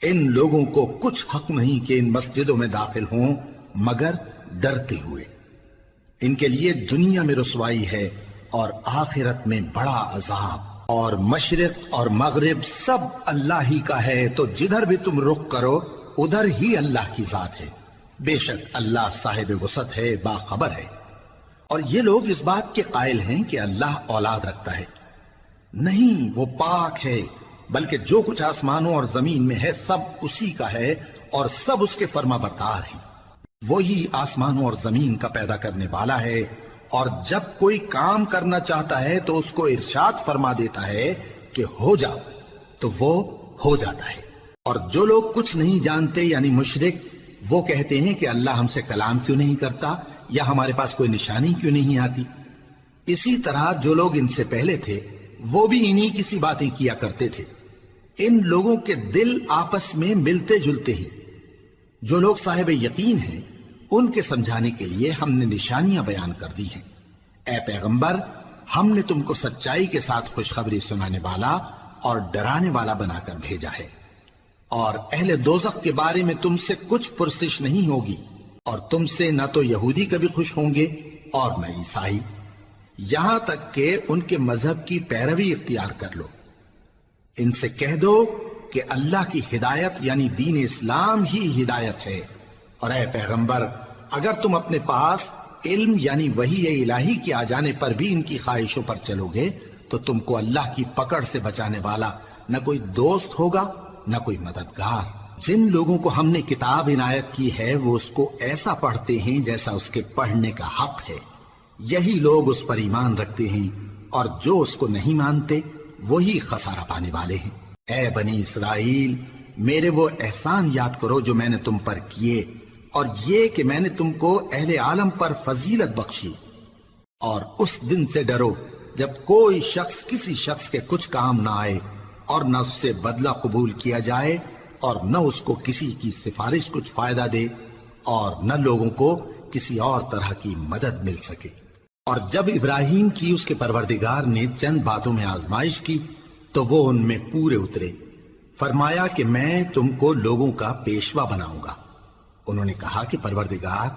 ان لوگوں کو کچھ حق نہیں کہ ان مسجدوں میں داخل ہوں مگر ڈرتے ہوئے۔ ان کے لیے دنیا میں رسوائی ہے اور آخرت میں بڑا عذاب۔ اور مشرق اور مغرب سب اللہ ہی کا ہے، تو جدھر بھی تم رخ کرو ادھر ہی اللہ کی ذات ہے۔ بے شک اللہ صاحب وسعت ہے، باخبر ہے۔ اور یہ لوگ اس بات کے قائل ہیں کہ اللہ اولاد رکھتا ہے۔ نہیں، وہ پاک ہے، بلکہ جو کچھ آسمانوں اور زمین میں ہے سب اسی کا ہے اور سب اس کے فرما بردار ہیں۔ وہی آسمانوں اور زمین کا پیدا کرنے والا ہے، اور جب کوئی کام کرنا چاہتا ہے تو اس کو ارشاد فرما دیتا ہے کہ ہو جاؤ، تو وہ ہو جاتا ہے۔ اور جو لوگ کچھ نہیں جانتے یعنی مشرک، وہ کہتے ہیں کہ اللہ ہم سے کلام کیوں نہیں کرتا یا ہمارے پاس کوئی نشانی کیوں نہیں آتی۔ اسی طرح جو لوگ ان سے پہلے تھے وہ بھی انہی کسی باتیں کیا کرتے تھے۔ ان لوگوں کے دل آپس میں ملتے جلتے ہیں۔ جو لوگ صاحب یقین ہیں ان کے سمجھانے کے لیے ہم نے نشانیاں بیان کر دی ہیں۔ اے پیغمبر، ہم نے تم کو سچائی کے ساتھ خوشخبری سنانے والا اور ڈرانے والا بنا کر بھیجا ہے۔ اور اہل دوزخ کے بارے میں تم سے کچھ پرسش نہیں ہوگی، اور تم سے نہ تو یہودی کبھی خوش ہوں گے اور نہ عیسائی، یہاں تک کہ ان کے مذہب کی پیروی اختیار کر لو۔ ان سے کہہ دو کہ اللہ کی ہدایت یعنی دین اسلام ہی ہدایت ہے۔ اور اے پیغمبر، اگر تم اپنے پاس علم یعنی وحی الہی کے آ جانے پر بھی ان کی خواہشوں پر چلو گے تو تم کو اللہ کی پکڑ سے بچانے والا نہ کوئی دوست ہوگا نہ کوئی مددگار۔ جن لوگوں کو ہم نے کتاب عنایت کی ہے وہ اس کو ایسا پڑھتے ہیں جیسا اس کے پڑھنے کا حق ہے، یہی لوگ اس پر ایمان رکھتے ہیں، اور جو اس کو نہیں مانتے وہی خسارہ پانے والے ہیں۔ اے بنی اسرائیل، میرے وہ احسان یاد کرو جو میں نے تم پر کیے، اور یہ کہ میں نے تم کو اہل عالم پر فضیلت بخشی۔ اور اس دن سے ڈرو جب کوئی شخص کسی شخص کے کچھ کام نہ آئے اور نہ اس سے بدلہ قبول کیا جائے اور نہ اس کو کسی کی سفارش کچھ فائدہ دے اور نہ لوگوں کو کسی اور طرح کی مدد مل سکے۔ اور جب ابراہیم کی اس کے پروردگار نے چند باتوں میں آزمائش کی تو وہ ان میں پورے اترے۔ فرمایا کہ میں تم کو لوگوں کا پیشوا بناؤں گا۔ انہوں نے کہا کہ پروردگار،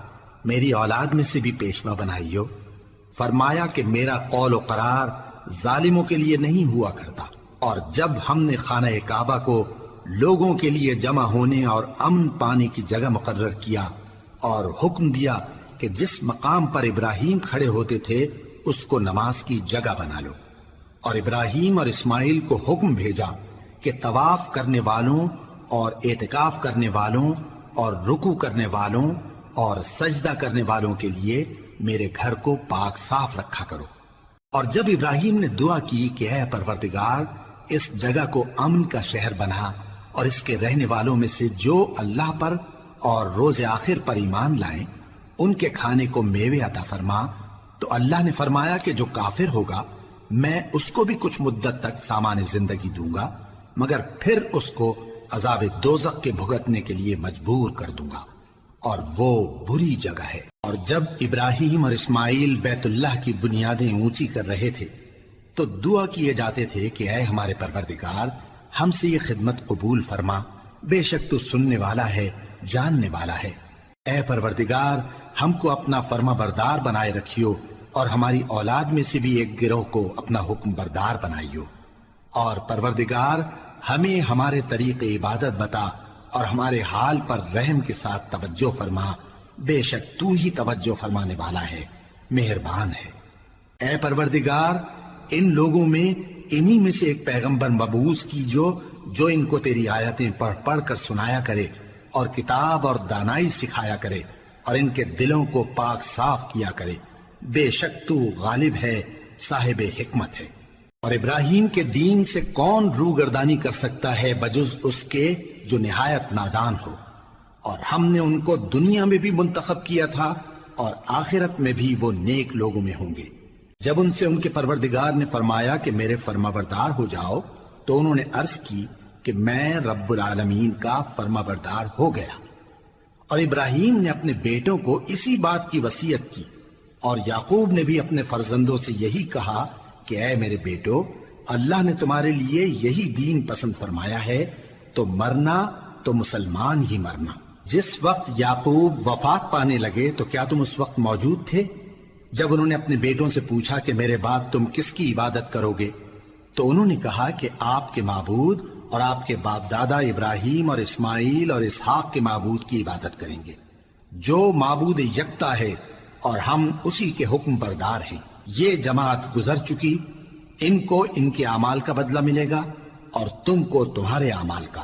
میری اولاد میں سے بھی پیشوا بنائیو۔ فرمایا کہ میرا قول و قرار ظالموں کے لیے نہیں ہوا کرتا۔ اور جب ہم نے خانہ کعبہ کو لوگوں کے لیے جمع ہونے اور امن پانے کی جگہ مقرر کیا اور حکم دیا کہ جس مقام پر ابراہیم کھڑے ہوتے تھے اس کو نماز کی جگہ بنا لو، اور ابراہیم اور اسماعیل کو حکم بھیجا کہ طواف کرنے والوں اور اعتکاف کرنے والوں اور رکوع کرنے والوں اور سجدہ کرنے والوں کے لیے میرے گھر کو پاک صاف رکھا کرو۔ اور جب ابراہیم نے دعا کی کہ اے پروردگار اس جگہ کو امن کا شہر بنا اور اس کے رہنے والوں میں سے جو اللہ پر اور روز آخر پر ایمان لائیں ان کے کھانے کو میوے عطا فرما، تو اللہ نے فرمایا کہ جو کافر ہوگا میں اس کو بھی کچھ مدت تک سامان زندگی دوں گا، مگر پھر اس کو عذاب دوزخ کے بھگتنے کے لیے مجبور کر دوں گا، اور وہ بری جگہ ہے۔ اور جب ابراہیم اور اسماعیل بیت اللہ کی بنیادیں اونچی کر رہے تھے تو دعا کیے جاتے تھے کہ اے ہمارے پروردگار ہم سے یہ خدمت قبول فرما، بے شک تو سننے والا ہے، جاننے والا ہے۔ اے پروردگار ہم کو اپنا فرما بردار بنائے رکھیو، اور ہماری اولاد میں سے بھی ایک گروہ کو اپنا حکم بردار بنائیو، اور پروردگار ہمیں ہمارے طریق عبادت بتا اور ہمارے حال پر رحم کے ساتھ توجہ فرما، بے شک تو ہی توجہ فرمانے والا ہے، مہربان ہے۔ اے پروردگار ان لوگوں میں انہی میں سے ایک پیغمبر مبعوث کیجو جو ان کو تیری آیتیں پڑھ پڑھ کر سنایا کرے اور کتاب اور دانائی سکھایا کرے اور ان کے دلوں کو پاک صاف کیا کرے، بے شک تو غالب ہے، صاحب حکمت ہے۔ اور ابراہیم کے دین سے کون روگردانی کر سکتا ہے بجز اس کے جو نہایت نادان ہو، اور ہم نے ان کو دنیا میں بھی منتخب کیا تھا اور آخرت میں بھی وہ نیک لوگوں میں ہوں گے۔ جب ان سے ان کے پروردگار نے فرمایا کہ میرے فرما بردار ہو جاؤ تو انہوں نے عرض کی کہ میں رب العالمین کا فرما بردار ہو گیا۔ اور ابراہیم نے اپنے بیٹوں کو اسی بات کی وصیت کی، اور یعقوب نے بھی اپنے فرزندوں سے یہی کہا کہ اے میرے بیٹو، اللہ نے تمہارے لیے یہی دین پسند فرمایا ہے، تو مرنا تو مسلمان ہی مرنا۔ جس وقت یعقوب وفات پانے لگے تو کیا تم اس وقت موجود تھے جب انہوں نے اپنے بیٹوں سے پوچھا کہ میرے بعد تم کس کی عبادت کرو گے؟ تو انہوں نے کہا کہ آپ کے معبود اور آپ کے باپ دادا ابراہیم اور اسماعیل اور اسحاق کے معبود کی عبادت کریں گے، جو معبود یکتا ہے اور ہم اسی کے حکم بردار ہیں۔ یہ جماعت گزر چکی، ان کو ان کے اعمال کا بدلہ ملے گا اور تم کو تمہارے اعمال کا،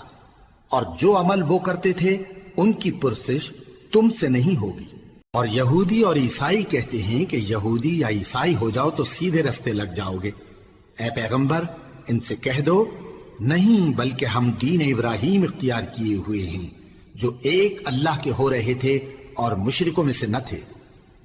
اور جو عمل وہ کرتے تھے ان کی پرسش تم سے نہیں ہوگی۔ اور یہودی اور عیسائی کہتے ہیں کہ یہودی یا عیسائی ہو جاؤ تو سیدھے رستے لگ جاؤ گے۔ اے پیغمبر ان سے کہہ دو نہیں، بلکہ ہم دین ابراہیم اختیار کیے ہوئے ہیں جو ایک اللہ کے ہو رہے تھے اور مشرکوں میں سے نہ تھے۔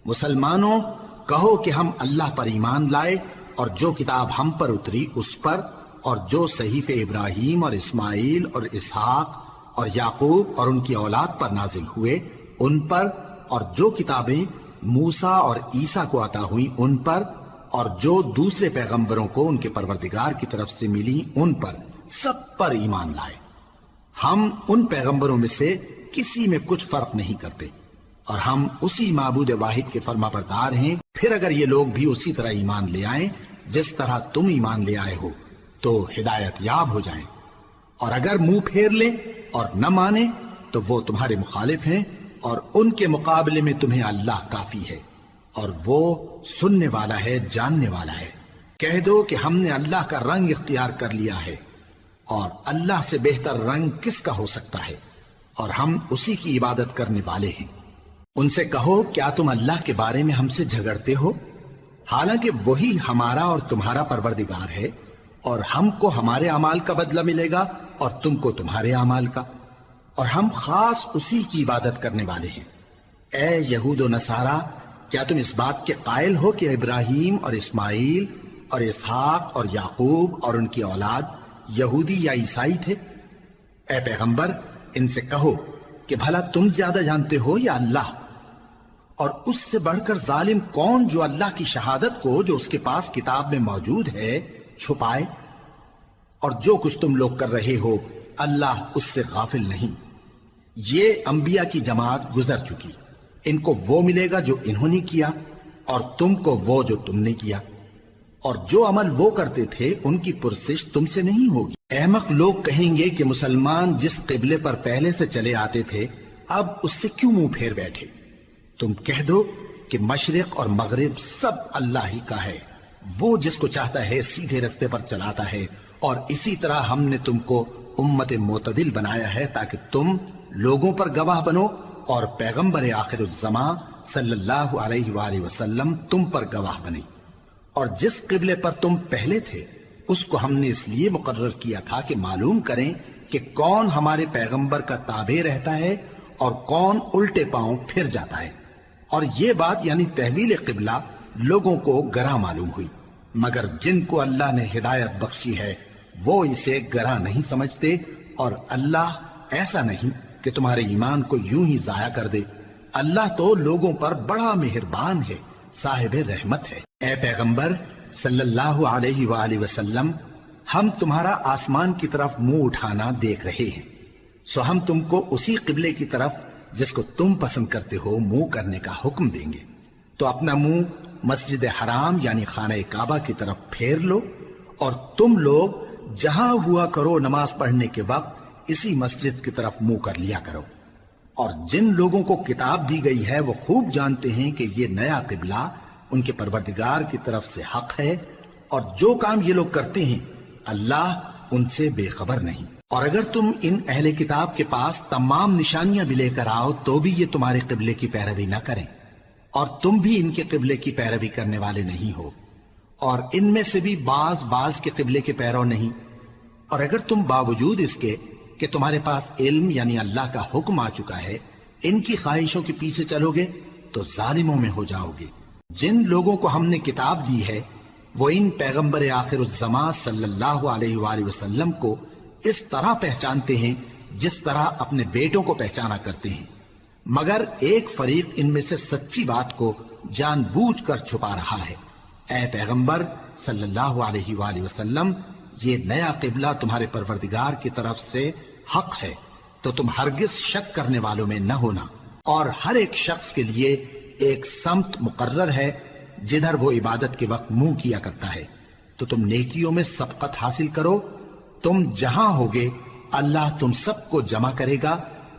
مسلمانوں کہو کہ ہم اللہ پر ایمان لائے اور جو کتاب ہم پر اتری اس پر، اور جو صحیفے ابراہیم اور اسماعیل اور اسحاق اور یعقوب اور ان کی اولاد پر نازل ہوئے ان پر، اور جو کتابیں موسیٰ اور عیسیٰ کو عطا ہوئیں ان پر، اور جو دوسرے پیغمبروں کو ان کے پروردگار کی طرف سے ملی ان پر، سب پر ایمان لائے۔ ہم ان پیغمبروں میں سے کسی میں کچھ فرق نہیں کرتے، اور ہم اسی معبود واحد کے فرما بردار ہیں۔ پھر اگر یہ لوگ بھی اسی طرح ایمان لے آئیں جس طرح تم ایمان لے آئے ہو تو ہدایت یاب ہو جائیں، اور اگر منہ پھیر لیں اور نہ مانیں تو وہ تمہارے مخالف ہیں، اور ان کے مقابلے میں تمہیں اللہ کافی ہے، اور وہ سننے والا ہے، جاننے والا ہے۔ کہہ دو کہ ہم نے اللہ کا رنگ اختیار کر لیا ہے، اور اللہ سے بہتر رنگ کس کا ہو سکتا ہے، اور ہم اسی کی عبادت کرنے والے ہیں۔ ان سے کہو کیا تم اللہ کے بارے میں ہم سے جھگڑتے ہو، حالانکہ وہی ہمارا اور تمہارا پروردگار ہے، اور ہم کو ہمارے اعمال کا بدلہ ملے گا اور تم کو تمہارے اعمال کا، اور ہم خاص اسی کی عبادت کرنے والے ہیں۔ اے یہود و نصارا، کیا تم اس بات کے قائل ہو کہ ابراہیم اور اسماعیل اور اسحاق اور یعقوب اور ان کی اولاد یہودی یا عیسائی تھے؟ اے پیغمبر ان سے کہو کہ بھلا تم زیادہ جانتے ہو یا اللہ؟ اور اس سے بڑھ کر ظالم کون جو اللہ کی شہادت کو جو اس کے پاس کتاب میں موجود ہے چھپائے؟ اور جو کچھ تم لوگ کر رہے ہو اللہ اس سے غافل نہیں۔ یہ انبیاء کی جماعت گزر چکی، ان کو وہ ملے گا جو انہوں نے کیا، اور تم کو وہ جو تم نے کیا، اور جو عمل وہ کرتے تھے ان کی پرسش تم سے نہیں ہوگی۔ احمق لوگ کہیں گے کہ مسلمان جس قبلے پر پہلے سے چلے آتے تھے اب اس سے کیوں منہ پھیر بیٹھے؟ تم کہہ دو کہ مشرق اور مغرب سب اللہ ہی کا ہے، وہ جس کو چاہتا ہے سیدھے رستے پر چلاتا ہے، اور اسی طرح ہم نے تم کو امت معتدل بنایا ہے تاکہ تم لوگوں پر گواہ بنو اور پیغمبر آخر الزمان صلی اللہ علیہ وآلہ وسلم تم پر گواہ بنے۔ اور جس قبلے پر تم پہلے تھے اس کو ہم نے اس لیے مقرر کیا تھا کہ معلوم کریں کہ کون ہمارے پیغمبر کا تابع رہتا ہے اور کون الٹے پاؤں پھر جاتا ہے۔ اور یہ بات یعنی تحویل قبلہ لوگوں کو گراں معلوم ہوئی، مگر جن کو اللہ نے ہدایت بخشی ہے وہ اسے گراں نہیں سمجھتے، اور اللہ ایسا نہیں کہ تمہارے ایمان کو یوں ہی ضائع کر دے۔ اللہ تو لوگوں پر بڑا مہربان ہے، صاحب رحمت ہے۔ اے پیغمبر صلی اللہ علیہ وآلہ وسلم، ہم تمہارا آسمان کی طرف منہ اٹھانا دیکھ رہے ہیں، سو ہم تم کو اسی قبلے کی طرف جس کو تم پسند کرتے ہو منہ کرنے کا حکم دیں گے۔ تو اپنا منہ مسجد حرام یعنی خانہ کعبہ کی طرف پھیر لو، اور تم لوگ جہاں ہوا کرو نماز پڑھنے کے وقت اسی مسجد کی طرف منہ کر لیا کرو۔ اور جن لوگوں کو کتاب دی گئی ہے وہ خوب جانتے ہیں کہ یہ نیا قبلہ ان کے پروردگار کی طرف سے حق ہے، اور جو کام یہ لوگ کرتے ہیں اللہ ان سے بے خبر نہیں۔ اور اگر تم ان اہل کتاب کے پاس تمام نشانیاں بھی لے کر آؤ تو بھی یہ تمہارے قبلے کی پیروی نہ کریں، اور تم بھی ان کے قبلے کی پیروی کرنے والے نہیں ہو، اور ان میں سے بھی بعض کے قبلے کے پیرو نہیں۔ اور اگر تم باوجود اس کے کہ تمہارے پاس علم یعنی اللہ کا حکم آ چکا ہے ان کی خواہشوں کے پیچھے چلو گے تو ظالموں میں ہو جاؤ گے۔ جن لوگوں کو ہم نے کتاب دی ہے وہ ان پیغمبر آخر الزمان صلی اللہ علیہ وآلہ وسلم کو اس طرح پہچانتے ہیں جس طرح اپنے بیٹوں کو پہچانا کرتے ہیں، مگر ایک فریق ان میں سے سچی بات کو جان بوجھ کر چھپا رہا ہے۔ اے پیغمبر صلی اللہ علیہ وآلہ وسلم، یہ نیا قبلہ تمہارے پروردگار کی طرف سے حق ہے، تو تم ہرگز شک کرنے والوں میں نہ ہونا، اور ہر ایک شخص کے لیے ایک سمت مقرر ہے جدھر وہ عبادت کے وقت منہ کیا کرتا ہے، تو تم نیکیوں میں سبقت حاصل کرو۔ تم جہاں ہوگے اللہ تم سب کو جمع کرے گا،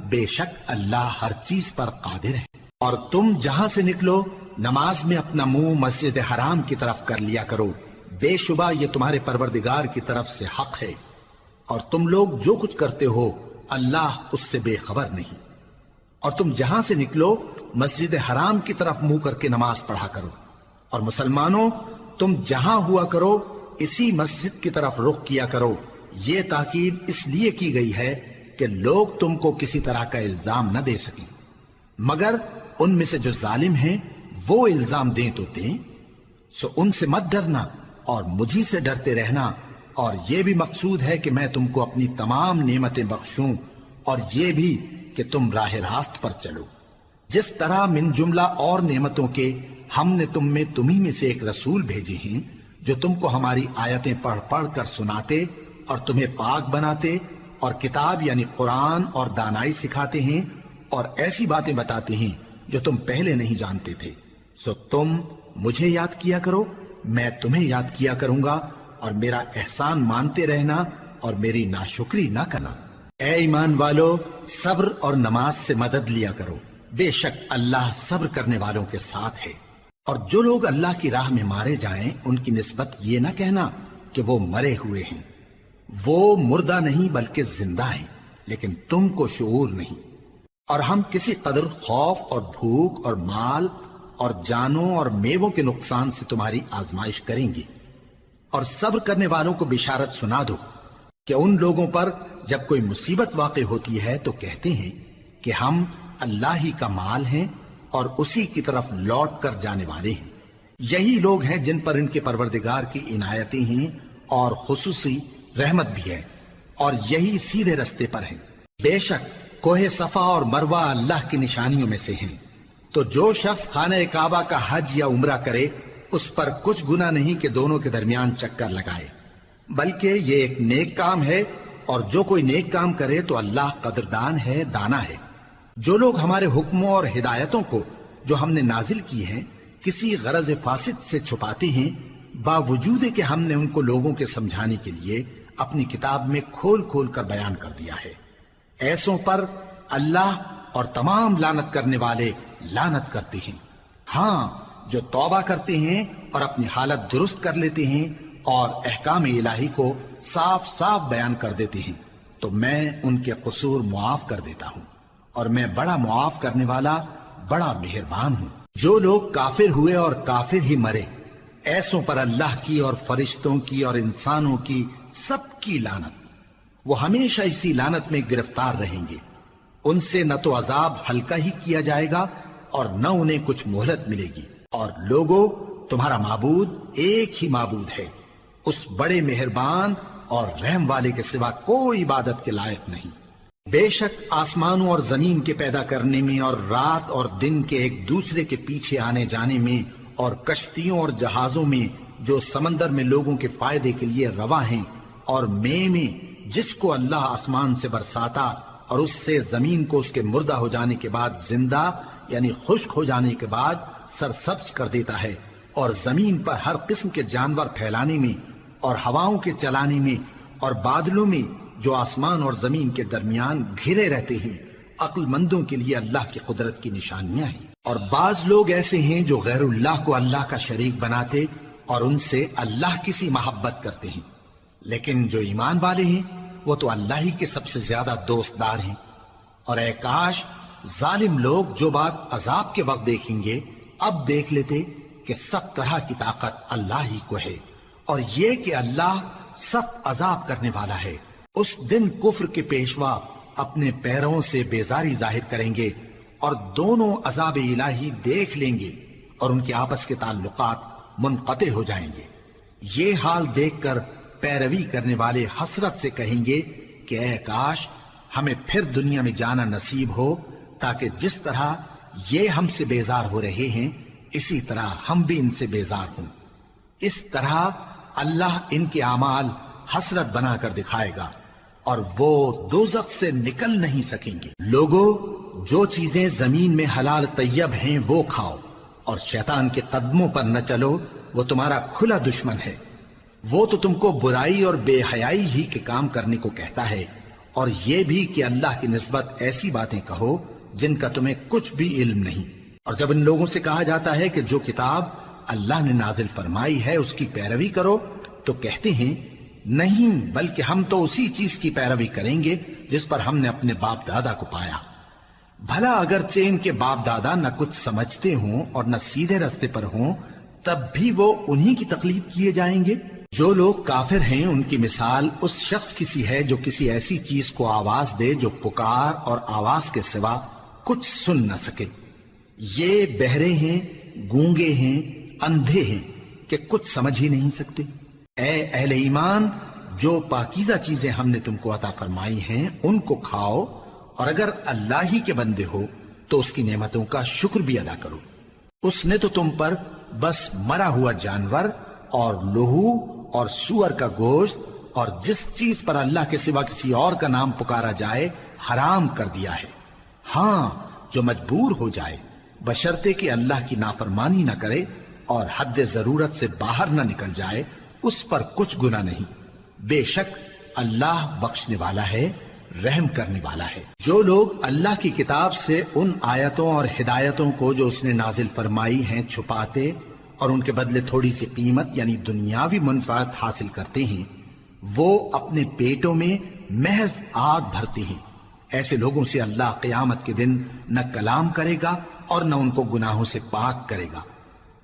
بے شک اللہ ہر چیز پر قادر ہے۔ اور تم جہاں سے نکلو نماز میں اپنا منہ مسجد حرام کی طرف کر لیا کرو، بے شبہ یہ تمہارے پروردگار کی طرف سے حق ہے، اور تم لوگ جو کچھ کرتے ہو اللہ اس سے بے خبر نہیں۔ اور تم جہاں سے نکلو مسجد حرام کی طرف منہ کر کے نماز پڑھا کرو، اور مسلمانوں تم جہاں ہوا کرو اسی مسجد کی طرف رخ کیا کرو۔ یہ تاکید اس لیے کی گئی ہے کہ لوگ تم کو کسی طرح کا الزام نہ دے سکیں، مگر ان میں سے جو ظالم ہیں وہ الزام دیں تو دیں، سو ان سے مت ڈرنا اور مجھی سے ڈرتے رہنا، اور یہ بھی مقصود ہے کہ میں تم کو اپنی تمام نعمتیں بخشوں، اور یہ بھی کہ تم راہ راست پر چلو۔ جس طرح من جملہ اور نعمتوں کے ہم نے تمہیں میں سے ایک رسول بھیجے ہیں جو تم کو ہماری آیتیں پڑھ پڑھ کر سناتے اور تمہیں پاک بناتے، اور کتاب یعنی قرآن اور دانائی سکھاتے ہیں، اور ایسی باتیں بتاتے ہیں جو تم پہلے نہیں جانتے تھے، سو تم مجھے یاد کیا کرو، میں تمہیں یاد کیا کروں گا، اور میرا احسان مانتے رہنا اور میری ناشکری نہ کرنا۔ اے ایمان والو، صبر اور نماز سے مدد لیا کرو، بے شک اللہ صبر کرنے والوں کے ساتھ ہے۔ اور جو لوگ اللہ کی راہ میں مارے جائیں ان کی نسبت یہ نہ کہنا کہ وہ مرے ہوئے ہیں، وہ مردہ نہیں بلکہ زندہ ہیں، لیکن تم کو شعور نہیں۔ اور ہم کسی قدر خوف اور بھوک اور مال اور جانوں اور میووں کے نقصان سے تمہاری آزمائش کریں گے، اور صبر کرنے والوں کو بشارت سنا دو کہ ان لوگوں پر جب کوئی مصیبت واقع ہوتی ہے تو کہتے ہیں کہ ہم اللہ ہی کا مال ہیں اور اسی کی طرف لوٹ کر جانے والے ہیں۔ یہی لوگ ہیں جن پر ان کے پروردگار کی عنایتیں ہیں اور خصوصی رحمت بھی ہے، اور یہی سیدھے رستے پر ہیں۔ بے شک کوہ صفا اور مروہ اللہ کی نشانیوں میں سے ہیں، تو جو شخص خانہ کعبہ کا حج یا عمرہ کرے اس پر کچھ گناہ نہیں کہ دونوں کے درمیان چکر لگائے، بلکہ یہ ایک نیک کام ہے، اور جو کوئی نیک کام کرے تو اللہ قدردان ہے، دانا ہے۔ جو لوگ ہمارے حکموں اور ہدایتوں کو جو ہم نے نازل کی ہیں کسی غرض فاسد سے چھپاتے ہیں، باوجود کہ ہم نے ان کو لوگوں کے سمجھانے کے لیے اپنی کتاب میں کھول کھول کر بیان کر دیا ہے۔ ایسوں پر اللہ اور تمام لعنت کرنے والے لعنت کرتے ہیں۔ ہاں، جو توبہ کرتے ہیں اور اپنی حالت درست کر لیتے ہیں اور احکام الہی کو صاف صاف بیان کر دیتے ہیں تو میں ان کے قصور معاف کر دیتا ہوں، اور میں بڑا معاف کرنے والا، بڑا مہربان ہوں۔ جو لوگ کافر ہوئے اور کافر ہی مرے، ایسوں پر اللہ کی اور فرشتوں کی اور انسانوں کی سب کی لعنت، وہ ہمیشہ اسی لعنت میں گرفتار رہیں گے۔ ان سے نہ تو عذاب ہلکا ہی کیا جائے گا اور نہ انہیں کچھ مہلت ملے گی۔ اور لوگوں، تمہارا معبود ایک ہی معبود ہے، اس بڑے مہربان اور رحم والے کے سوا کوئی عبادت کے لائق نہیں۔ بے شک آسمانوں اور زمین کے پیدا کرنے میں اور رات اور دن کے ایک دوسرے کے پیچھے آنے جانے میں اور کشتیوں اور جہازوں میں جو سمندر میں لوگوں کے فائدے کے لیے رواں ہیں، اور میں جس کو اللہ آسمان سے برساتا اور اس سے زمین کو اس کے مردہ ہو جانے کے بعد زندہ یعنی خشک ہو جانے کے بعد سرسبز کر دیتا ہے، اور زمین پر ہر قسم کے جانور پھیلانے میں اور ہواؤں کے چلانے میں اور بادلوں میں جو آسمان اور زمین کے درمیان گھرے رہتے ہیں، عقل مندوں کے لیے اللہ کی قدرت کی نشانیاں ہیں۔ اور بعض لوگ ایسے ہیں جو غیر اللہ کو اللہ کا شریک بناتے اور ان سے اللہ کی سی محبت کرتے ہیں، لیکن جو ایمان والے ہیں وہ تو اللہ ہی کے سب سے زیادہ دوست دار ہیں۔ اور اے کاش ظالم لوگ جو بات عذاب کے وقت دیکھیں گے اب دیکھ لیتے کہ سب طرح کی طاقت اللہ ہی کو ہے، اور یہ کہ اللہ سخت عذاب کرنے والا ہے۔ اس دن کفر کے پیشوا اپنے پیروں سے بیزاری ظاہر کریں گے اور دونوں عذاب الہی دیکھ لیں گے اور ان کے آپس کے تعلقات منقطع ہو جائیں گے۔ یہ حال دیکھ کر پیروی کرنے والے حسرت سے کہیں گے کہ اے کاش ہمیں پھر دنیا میں جانا نصیب ہو، تاکہ جس طرح یہ ہم سے بیزار ہو رہے ہیں اسی طرح ہم بھی ان سے بیزار ہوں۔ اس طرح اللہ ان کے اعمال حسرت بنا کر دکھائے گا اور وہ دوزخ سے نکل نہیں سکیں گے۔ لوگوں، جو چیزیں زمین میں حلال طیب ہیں وہ کھاؤ، اور شیطان کے قدموں پر نہ چلو، وہ تمہارا کھلا دشمن ہے۔ وہ تو تم کو برائی اور بے حیائی ہی کے کام کرنے کو کہتا ہے، اور یہ بھی کہ اللہ کی نسبت ایسی باتیں کہو جن کا تمہیں کچھ بھی علم نہیں۔ اور جب ان لوگوں سے کہا جاتا ہے کہ جو کتاب اللہ نے نازل فرمائی ہے اس کی پیروی کرو، تو کہتے ہیں نہیں، بلکہ ہم تو اسی چیز کی پیروی کریں گے جس پر ہم نے اپنے باپ دادا کو پایا۔ بھلا اگرچہ ان کے باپ دادا نہ کچھ سمجھتے ہوں اور نہ سیدھے رستے پر ہوں، تب بھی وہ انہی کی تقلید کیے جائیں گے۔ جو لوگ کافر ہیں ان کی مثال اس شخص کی سی ہے جو کسی ایسی چیز کو آواز دے جو پکار اور آواز کے سوا کچھ سن نہ سکے۔ یہ بہرے ہیں، گونگے ہیں، اندھے ہیں کہ کچھ سمجھ ہی نہیں سکتے۔ اے اہل ایمان، جو پاکیزہ چیزیں ہم نے تم کو عطا فرمائی ہیں ان کو کھاؤ، اور اگر اللہ ہی کے بندے ہو تو اس کی نعمتوں کا شکر بھی ادا کرو۔ اس نے تو تم پر بس مرا ہوا جانور اور لہو اور سور کا گوشت اور جس چیز پر اللہ کے سوا کسی اور کا نام پکارا جائے حرام کر دیا ہے۔ ہاں، جو مجبور ہو جائے بشرطے کہ اللہ کی نافرمانی نہ کرے اور حد ضرورت سے باہر نہ نکل جائے، اس پر کچھ گناہ نہیں۔ بے شک اللہ بخشنے والا ہے، رحم کرنے والا ہے۔ جو لوگ اللہ کی کتاب سے ان آیتوں اور ہدایتوں کو جو اس نے نازل فرمائی ہیں چھپاتے اور ان کے بدلے تھوڑی سی قیمت یعنی دنیاوی منفعت حاصل کرتے ہیں، وہ اپنے پیٹوں میں محض آگ بھرتے ہیں۔ ایسے لوگوں سے اللہ قیامت کے دن نہ کلام کرے گا اور نہ ان کو گناہوں سے پاک کرے گا،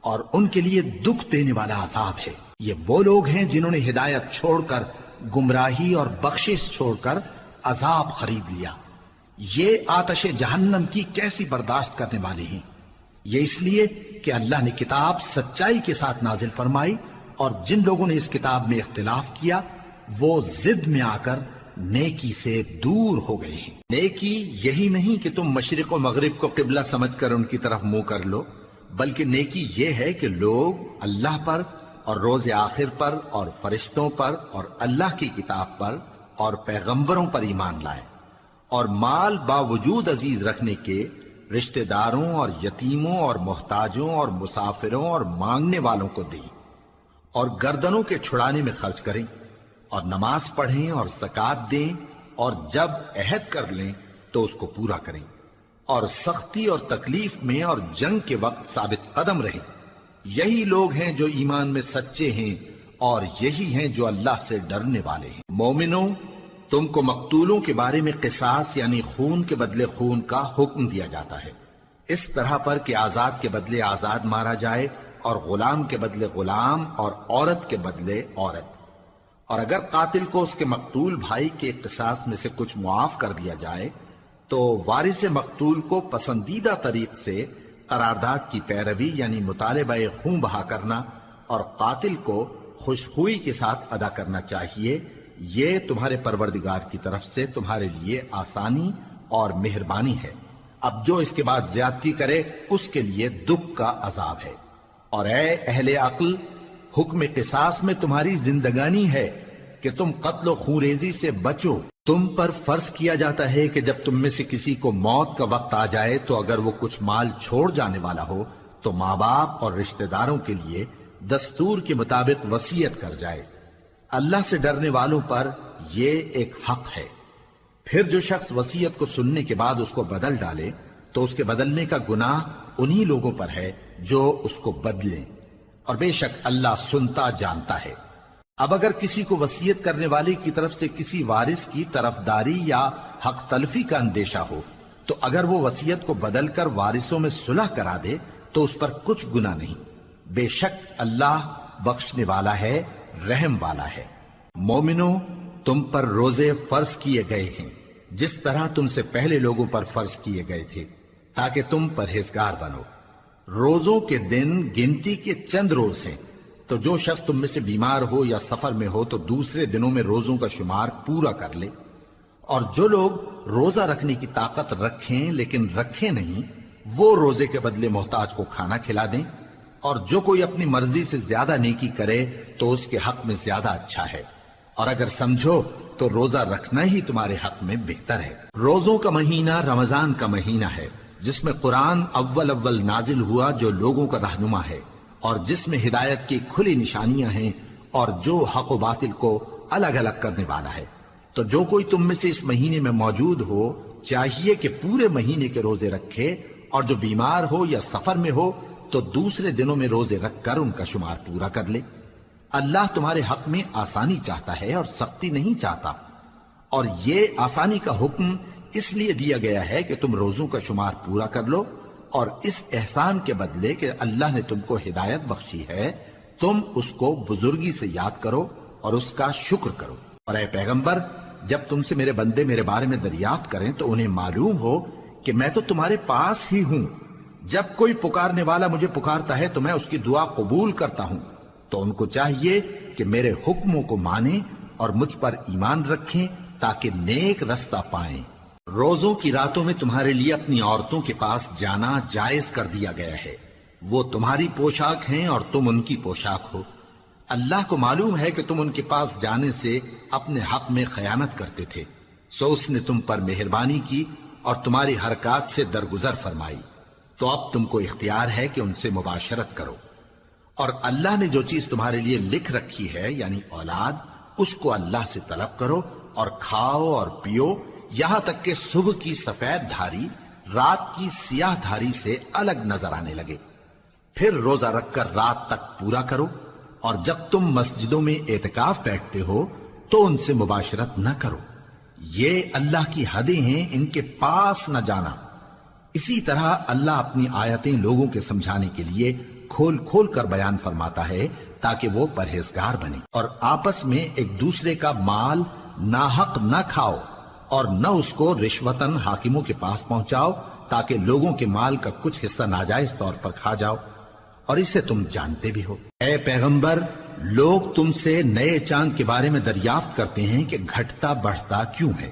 اور ان کے لیے دکھ دینے والا عذاب ہے۔ یہ وہ لوگ ہیں جنہوں نے ہدایت چھوڑ کر گمراہی اور بخشش چھوڑ کر عذاب خرید لیا۔ یہ آتش جہنم کی کیسی برداشت کرنے والے ہیں۔ یہ اس لیے کہ اللہ نے کتاب سچائی کے ساتھ نازل فرمائی، اور جن لوگوں نے اس کتاب میں اختلاف کیا وہ ضد میں آ کر نیکی سے دور ہو گئے ہیں۔ نیکی یہی نہیں کہ تم مشرق و مغرب کو قبلہ سمجھ کر ان کی طرف منہ کر لو، بلکہ نیکی یہ ہے کہ لوگ اللہ پر اور روز آخر پر اور فرشتوں پر اور اللہ کی کتاب پر اور پیغمبروں پر ایمان لائیں، اور مال باوجود عزیز رکھنے کے رشتہ داروں اور یتیموں اور محتاجوں اور مسافروں اور مانگنے والوں کو دیں، اور گردنوں کے چھڑانے میں خرچ کریں، اور نماز پڑھیں اور زکات دیں، اور جب عہد کر لیں تو اس کو پورا کریں، اور سختی اور تکلیف میں اور جنگ کے وقت ثابت قدم رہیں۔ یہی لوگ ہیں جو ایمان میں سچے ہیں، اور یہی ہیں جو اللہ سے ڈرنے والے ہیں۔ مومنوں، تم کو مقتولوں کے بارے میں قصاص یعنی خون کے بدلے خون کا حکم دیا جاتا ہے، اس طرح پر کہ آزاد کے بدلے آزاد مارا جائے، اور غلام کے بدلے غلام، اور عورت کے بدلے عورت۔ اور اگر قاتل کو اس کے مقتول بھائی کے قصاص میں سے کچھ معاف کر دیا جائے تو وارث مقتول کو پسندیدہ طریق سے قرارداد کی پیروی یعنی مطالبہ خون بہا کرنا اور قاتل کو خوشخوئی کے ساتھ ادا کرنا چاہیے۔ یہ تمہارے پروردگار کی طرف سے تمہارے لیے آسانی اور مہربانی ہے۔ اب جو اس کے بعد زیادتی کرے اس کے لیے دکھ کا عذاب ہے۔ اور اے اہل عقل، حکم قصاص میں تمہاری زندگانی ہے کہ تم قتل و خونریزی سے بچو۔ تم پر فرض کیا جاتا ہے کہ جب تم میں سے کسی کو موت کا وقت آ جائے تو اگر وہ کچھ مال چھوڑ جانے والا ہو تو ماں باپ اور رشتہ داروں کے لیے دستور کے مطابق وصیت کر جائے۔ اللہ سے ڈرنے والوں پر یہ ایک حق ہے۔ پھر جو شخص وصیت کو سننے کے بعد اس کو بدل ڈالے تو اس کے بدلنے کا گناہ انہی لوگوں پر ہے جو اس کو بدلیں، اور بے شک اللہ سنتا جانتا ہے۔ اب اگر کسی کو وصیت کرنے والے کی طرف سے کسی وارث کی طرفداری یا حق تلفی کا اندیشہ ہو تو اگر وہ وصیت کو بدل کر وارثوں میں صلح کرا دے تو اس پر کچھ گناہ نہیں، بے شک اللہ بخشنے والا ہے، رحم والا ہے۔ مومنوں، تم پر روزے فرض کیے گئے ہیں جس طرح تم سے پہلے لوگوں پر فرض کیے گئے تھے تاکہ تم پرہیزگار بنو۔ روزوں کے دن گنتی کے چند روز ہیں، تو جو شخص تم میں سے بیمار ہو یا سفر میں ہو تو دوسرے دنوں میں روزوں کا شمار پورا کر لے۔ اور جو لوگ روزہ رکھنے کی طاقت رکھیں لیکن رکھیں نہیں، وہ روزے کے بدلے محتاج کو کھانا کھلا دیں۔ اور جو کوئی اپنی مرضی سے زیادہ نیکی کرے تو اس کے حق میں زیادہ اچھا ہے، اور اگر سمجھو تو روزہ رکھنا ہی تمہارے حق میں بہتر ہے۔ روزوں کا مہینہ رمضان کا مہینہ ہے جس میں قرآن اول نازل ہوا، جو لوگوں کا رہنما ہے اور جس میں ہدایت کی کھلی نشانیاں ہیں، اور جو حق و باطل کو الگ الگ کرنے والا ہے۔ تو جو کوئی تم میں سے اس مہینے میں موجود ہو چاہیے کہ پورے مہینے کے روزے رکھے، اور جو بیمار ہو یا سفر میں ہو تو دوسرے دنوں میں روزے رکھ کر ان کا شمار پورا کر لے۔ اللہ تمہارے حق میں آسانی چاہتا ہے اور سختی نہیں چاہتا، اور یہ آسانی کا حکم اس لیے دیا گیا ہے کہ تم روزوں کا شمار پورا کر لو، اور اس احسان کے بدلے کہ اللہ نے تم کو ہدایت بخشی ہے تم اس کو بزرگی سے یاد کرو اور اس کا شکر کرو۔ اور اے پیغمبر، جب تم سے میرے بندے میرے بارے میں دریافت کریں تو انہیں معلوم ہو کہ میں تو تمہارے پاس ہی ہوں۔ جب کوئی پکارنے والا مجھے پکارتا ہے تو میں اس کی دعا قبول کرتا ہوں۔ تو ان کو چاہیے کہ میرے حکموں کو مانیں اور مجھ پر ایمان رکھیں تاکہ نیک رستہ پائیں۔ روزوں کی راتوں میں تمہارے لیے اپنی عورتوں کے پاس جانا جائز کر دیا گیا ہے، وہ تمہاری پوشاک ہیں اور تم ان کی پوشاک ہو۔ اللہ کو معلوم ہے کہ تم ان کے پاس جانے سے اپنے حق میں خیانت کرتے تھے، سو اس نے تم پر مہربانی کی اور تمہاری حرکات سے درگزر فرمائی، تو اب تم کو اختیار ہے کہ ان سے مباشرت کرو۔ اور اللہ نے جو چیز تمہارے لیے لکھ رکھی ہے یعنی اولاد، اس کو اللہ سے طلب کرو اور کھاؤ اور پیو، یہاں تک کہ صبح کی سفید دھاری رات کی سیاہ دھاری سے الگ نظر آنے لگے، پھر روزہ رکھ کر رات تک پورا کرو۔ اور جب تم مسجدوں میں اعتکاف بیٹھتے ہو تو ان سے مباشرت نہ کرو، یہ اللہ کی حدیں ہیں، ان کے پاس نہ جانا۔ اسی طرح اللہ اپنی آیتیں لوگوں کے سمجھانے کے لیے کھول کھول کر بیان فرماتا ہے تاکہ وہ پرہیزگار بنے۔ اور آپس میں ایک دوسرے کا مال ناحق نہ کھاؤ، اور نہ اس کو رشوتاً حاکموں کے پاس پہنچاؤ تاکہ لوگوں کے مال کا کچھ حصہ ناجائز طور پر کھا جاؤ، اور اسے تم جانتے بھی ہو۔ اے پیغمبر، لوگ تم سے نئے چاند کے بارے میں دریافت کرتے ہیں کہ گھٹتا بڑھتا کیوں ہے۔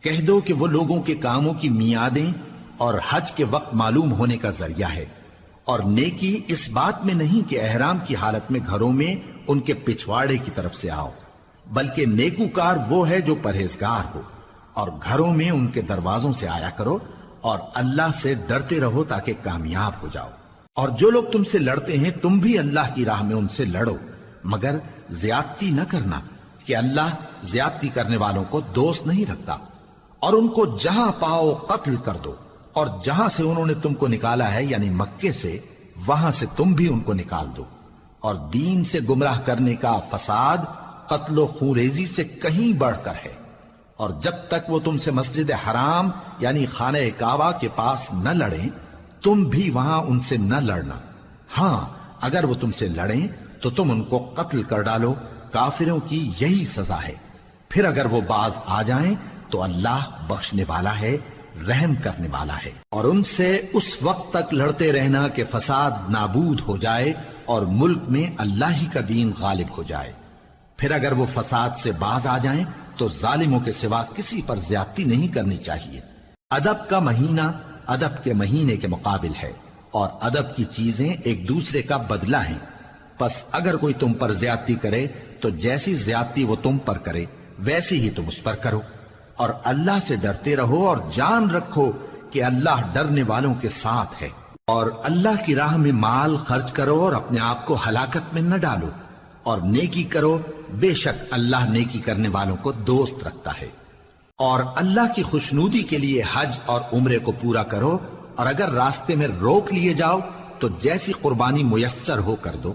کہہ دو کہ وہ لوگوں کے کاموں کی میعادیں اور حج کے وقت معلوم ہونے کا ذریعہ ہے، اور نیکی اس بات میں نہیں کہ احرام کی حالت میں گھروں میں ان کے پچھواڑے کی طرف سے آؤ، بلکہ نیکوکار وہ ہے جو پرہیزگار ہو، اور گھروں میں ان کے دروازوں سے آیا کرو، اور اللہ سے ڈرتے رہو تاکہ کامیاب ہو جاؤ۔ اور جو لوگ تم سے لڑتے ہیں تم بھی اللہ کی راہ میں ان سے لڑو، مگر زیادتی نہ کرنا، کہ اللہ زیادتی کرنے والوں کو دوست نہیں رکھتا، اور ان کو جہاں پاؤ قتل کر دو، اور جہاں سے انہوں نے تم کو نکالا ہے یعنی مکے سے، وہاں سے تم بھی ان کو نکال دو۔ اور دین سے گمراہ کرنے کا فساد قتل و خونریزی سے کہیں بڑھ کر ہے، اور جب تک وہ تم سے مسجد حرام یعنی خانہ کعبہ کے پاس نہ لڑیں، تم بھی وہاں ان سے نہ لڑنا۔ ہاں اگر وہ تم سے لڑیں تو تم ان کو قتل کر ڈالو، کافروں کی یہی سزا ہے۔ پھر اگر وہ باز آ جائیں تو اللہ بخشنے والا ہے، رحم کرنے والا ہے۔ اور ان سے اس وقت تک لڑتے رہنا کہ فساد نابود ہو جائے اور ملک میں اللہ ہی کا دین غالب ہو جائے۔ پھر اگر وہ فساد سے باز آ جائیں تو ظالموں کے سوا کسی پر زیادتی نہیں کرنی چاہیے۔ ادب کا مہینہ ادب کے مہینے کے مقابل ہے، اور ادب کی چیزیں ایک دوسرے کا بدلہ ہیں۔ پس اگر کوئی تم پر زیادتی کرے تو جیسی زیادتی وہ تم پر کرے ویسی ہی تم اس پر کرو، اور اللہ سے ڈرتے رہو اور جان رکھو کہ اللہ ڈرنے والوں کے ساتھ ہے۔ اور اللہ کی راہ میں مال خرچ کرو اور اپنے آپ کو ہلاکت میں نہ ڈالو، اور نیکی کرو، بے شک اللہ نیکی کرنے والوں کو دوست رکھتا ہے۔ اور اللہ کی خوشنودی کے لیے حج اور عمرے کو پورا کرو، اور اگر راستے میں روک لیے جاؤ تو جیسی قربانی میسر ہو کر دو،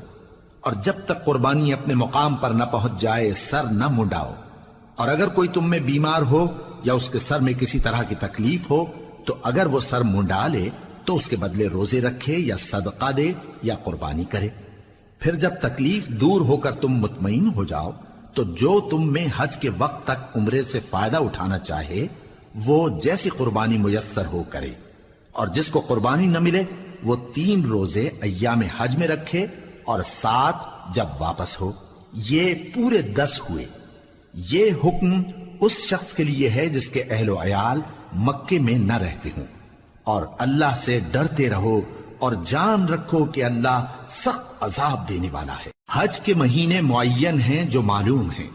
اور جب تک قربانی اپنے مقام پر نہ پہنچ جائے سر نہ منڈاؤ۔ اور اگر کوئی تم میں بیمار ہو یا اس کے سر میں کسی طرح کی تکلیف ہو تو اگر وہ سر منڈا لے تو اس کے بدلے روزے رکھے یا صدقہ دے یا قربانی کرے۔ پھر جب تکلیف دور ہو کر تم مطمئن ہو جاؤ تو جو تم میں حج کے وقت تک عمرے سے فائدہ اٹھانا چاہے وہ جیسی قربانی میسر ہو کرے، اور جس کو قربانی نہ ملے وہ 3 روزے ایام حج میں رکھے اور 7 جب واپس ہو، یہ پورے 10 ہوئے۔ یہ حکم اس شخص کے لیے ہے جس کے اہل و عیال مکے میں نہ رہتے ہوں۔ اور اللہ سے ڈرتے رہو اور جان رکھو کہ اللہ سخت عذاب دینے والا ہے۔ حج کے مہینے معین ہیں جو معلوم ہیں،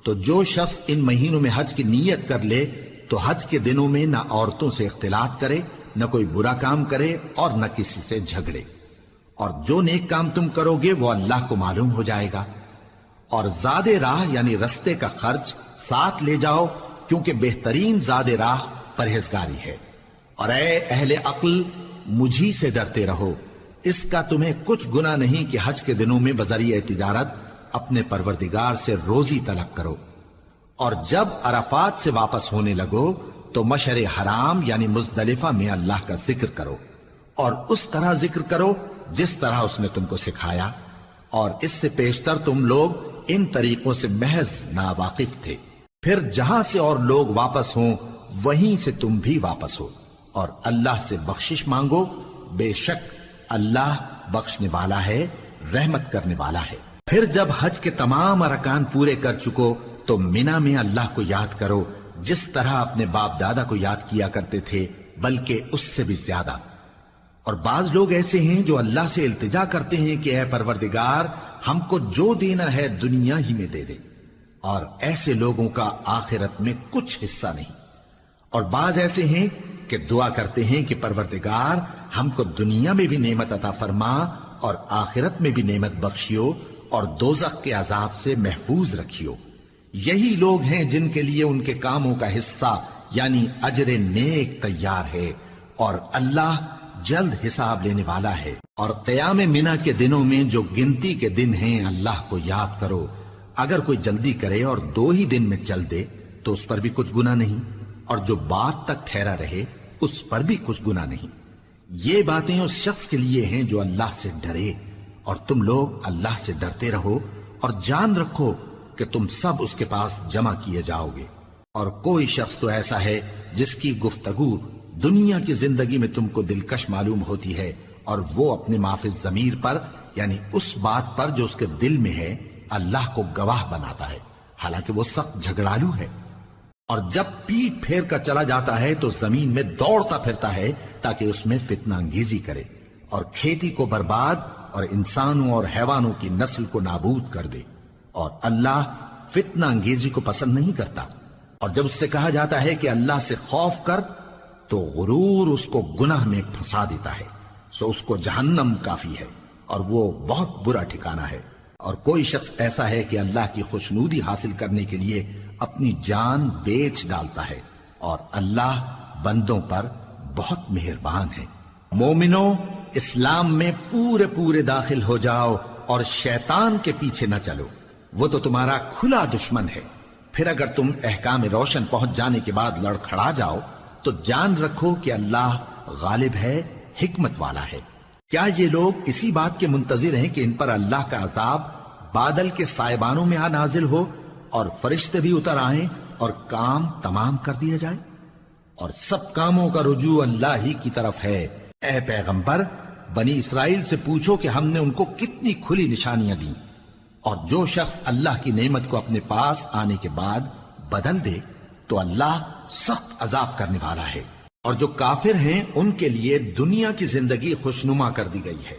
تو جو شخص ان مہینوں میں حج کی نیت کر لے تو حج کے دنوں میں نہ عورتوں سے اختلاط کرے، نہ کوئی برا کام کرے اور نہ کسی سے جھگڑے۔ اور جو نیک کام تم کرو گے وہ اللہ کو معلوم ہو جائے گا۔ اور زاد راہ یعنی رستے کا خرچ ساتھ لے جاؤ، کیونکہ بہترین زاد راہ پرہیزگاری ہے۔ اور اے اہل عقل، مجھی سے ڈرتے رہو، اس کا تمہیں کچھ گناہ نہیں کہ حج کے دنوں میں بذریعہ تجارت اپنے پروردگار سے روزی طلب کرو۔ اور جب عرفات سے واپس ہونے لگو تو مشعر حرام یعنی مزدلفہ میں اللہ کا ذکر کرو، اور اس طرح ذکر کرو جس طرح اس نے تم کو سکھایا، اور اس سے پیشتر تم لوگ ان طریقوں سے محض ناواقف تھے۔ پھر جہاں سے اور لوگ واپس ہوں وہیں سے تم بھی واپس ہو، اور اللہ سے بخشش مانگو، بے شک اللہ بخشنے والا ہے، رحمت کرنے والا ہے۔ پھر جب حج کے تمام ارکان پورے کر چکو تو مینا میں اللہ کو یاد کرو جس طرح اپنے باپ دادا کو یاد کیا کرتے تھے، بلکہ اس سے بھی زیادہ۔ اور بعض لوگ ایسے ہیں جو اللہ سے التجا کرتے ہیں کہ اے پروردگار ہم کو جو دینا ہے دنیا ہی میں دے دے، اور ایسے لوگوں کا آخرت میں کچھ حصہ نہیں۔ اور بعض ایسے ہیں کہ دعا کرتے ہیں کہ پروردگار ہم کو دنیا میں بھی نعمت عطا فرما اور آخرت میں بھی نعمت بخشیو اور دوزخ کے عذاب سے محفوظ رکھیو۔ یہی لوگ ہیں جن کے لیے ان کے کاموں کا حصہ یعنی اجر نیک تیار ہے، اور اللہ جلد حساب لینے والا ہے۔ اور قیام منا کے دنوں میں جو گنتی کے دن ہیں اللہ کو یاد کرو، اگر کوئی جلدی کرے اور 2 ہی دن میں چل دے تو اس پر بھی کچھ گناہ نہیں، اور جو بات تک ٹھہرا رہے اس پر بھی کچھ گناہ نہیں۔ یہ باتیں اس شخص کے لیے ہیں جو اللہ سے ڈرے، اور تم لوگ اللہ سے ڈرتے رہو اور جان رکھو کہ تم سب اس کے پاس جمع کیے جاؤ گے۔ اور کوئی شخص تو ایسا ہے جس کی گفتگو دنیا کی زندگی میں تم کو دلکش معلوم ہوتی ہے، اور وہ اپنے معافی ضمیر پر یعنی اس بات پر جو اس کے دل میں ہے اللہ کو گواہ بناتا ہے، حالانکہ وہ سخت جھگڑالو ہے۔ اور جب پیٹ پھیر کر چلا جاتا ہے تو زمین میں دوڑتا پھرتا ہے تاکہ اس میں فتنہ انگیزی کرے اور کھیتی کو برباد اور انسانوں اور حیوانوں کی نسل کو نابود کر دے، اور اللہ فتنہ انگیزی کو پسند نہیں کرتا۔ اور جب اس سے کہا جاتا ہے کہ اللہ سے خوف کر تو غرور اس کو گناہ میں پھنسا دیتا ہے، سو اس کو جہنم کافی ہے اور وہ بہت برا ٹھکانہ ہے۔ اور کوئی شخص ایسا ہے کہ اللہ کی خوشنودی حاصل کرنے کے لیے اپنی جان بیچ ڈالتا ہے، اور اللہ بندوں پر بہت مہربان ہے۔ مومنوں، اسلام میں پورے پورے داخل ہو جاؤ اور شیطان کے پیچھے نہ چلو، وہ تو تمہارا کھلا دشمن ہے۔ پھر اگر تم احکام روشن پہنچ جانے کے بعد لڑکھڑا جاؤ تو جان رکھو کہ اللہ غالب ہے، حکمت والا ہے۔ کیا یہ لوگ اسی بات کے منتظر ہیں کہ ان پر اللہ کا عذاب بادل کے سائبانوں میں نازل ہو اور فرشتے بھی اتر آئیں اور کام تمام کر دیا جائے؟ اور سب کاموں کا رجوع اللہ ہی کی طرف ہے۔ اے پیغمبر، بنی اسرائیل سے پوچھو کہ ہم نے ان کو کتنی کھلی نشانیاں دیں، اور جو شخص اللہ کی نعمت کو اپنے پاس آنے کے بعد بدل دے تو اللہ سخت عذاب کرنے والا ہے۔ اور جو کافر ہیں ان کے لیے دنیا کی زندگی خوشنما کر دی گئی ہے،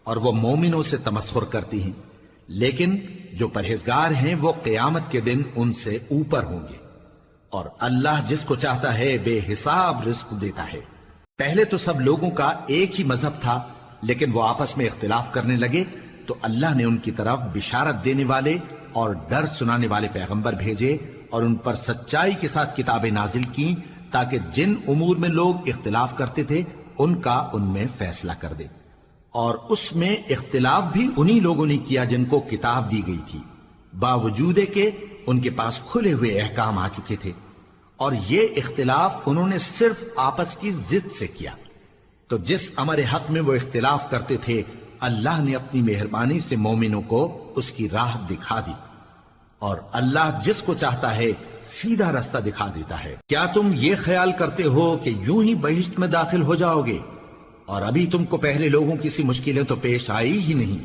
اور وہ مومنوں سے تمسخر کرتی ہیں، لیکن جو پرہیزگار ہیں وہ قیامت کے دن ان سے اوپر ہوں گے۔ اور اللہ جس کو چاہتا ہے بے حساب رزق دیتا ہے۔ پہلے تو سب لوگوں کا ایک ہی مذہب تھا، لیکن وہ آپس میں اختلاف کرنے لگے تو اللہ نے ان کی طرف بشارت دینے والے اور ڈر سنانے والے پیغمبر بھیجے، اور ان پر سچائی کے ساتھ کتابیں نازل کی تاکہ جن امور میں لوگ اختلاف کرتے تھے ان کا ان میں فیصلہ کر دے۔ اور اس میں اختلاف بھی انہی لوگوں نے کیا جن کو کتاب دی گئی تھی، باوجود کہ ان کے پاس کھلے ہوئے احکام آ چکے تھے، اور یہ اختلاف انہوں نے صرف آپس کی ضد سے کیا۔ تو جس امر حق میں وہ اختلاف کرتے تھے اللہ نے اپنی مہربانی سے مومنوں کو اس کی راہ دکھا دی، اور اللہ جس کو چاہتا ہے سیدھا رستہ دکھا دیتا ہے۔ کیا تم یہ خیال کرتے ہو کہ یوں ہی بہشت میں داخل ہو جاؤ گے، اور ابھی تم کو پہلے لوگوں کی سی مشکلیں تو پیش آئی ہی نہیں؟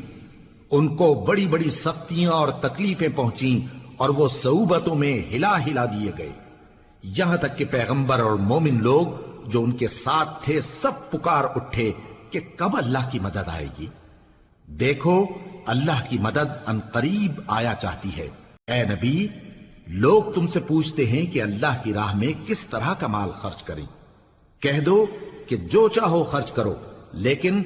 ان کو بڑی بڑی سختیاں اور تکلیفیں پہنچیں، اور وہ صعوبتوں میں ہلا ہلا دیے گئے، یہاں تک کہ پیغمبر اور مومن لوگ جو ان کے ساتھ تھے سب پکار اٹھے کہ کب اللہ کی مدد آئے گی۔ دیکھو اللہ کی مدد ان قریب آیا چاہتی ہے۔ اے نبی، لوگ تم سے پوچھتے ہیں کہ اللہ کی راہ میں کس طرح کا مال خرچ کریں۔ کہہ دو کہ جو چاہو خرچ کرو، لیکن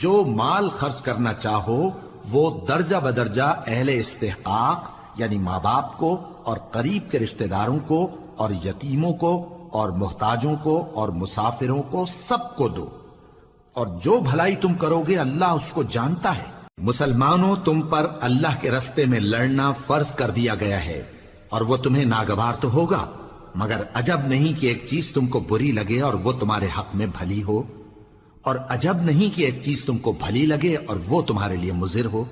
جو مال خرچ کرنا چاہو وہ درجہ بدرجہ اہل استحقاق یعنی ماں باپ کو اور قریب کے رشتہ داروں کو اور یتیموں کو اور محتاجوں کو اور مسافروں کو سب کو دو، اور جو بھلائی تم کرو گے اللہ اس کو جانتا ہے۔ مسلمانوں، تم پر اللہ کے رستے میں لڑنا فرض کر دیا گیا ہے، اور وہ تمہیں ناگوار تو ہوگا، مگر عجب نہیں کہ ایک چیز تم کو بری لگے اور وہ تمہارے حق میں بھلی ہو، اور عجب نہیں کہ ایک چیز تم کو بھلی لگے اور وہ تمہارے لیے مضر ہو،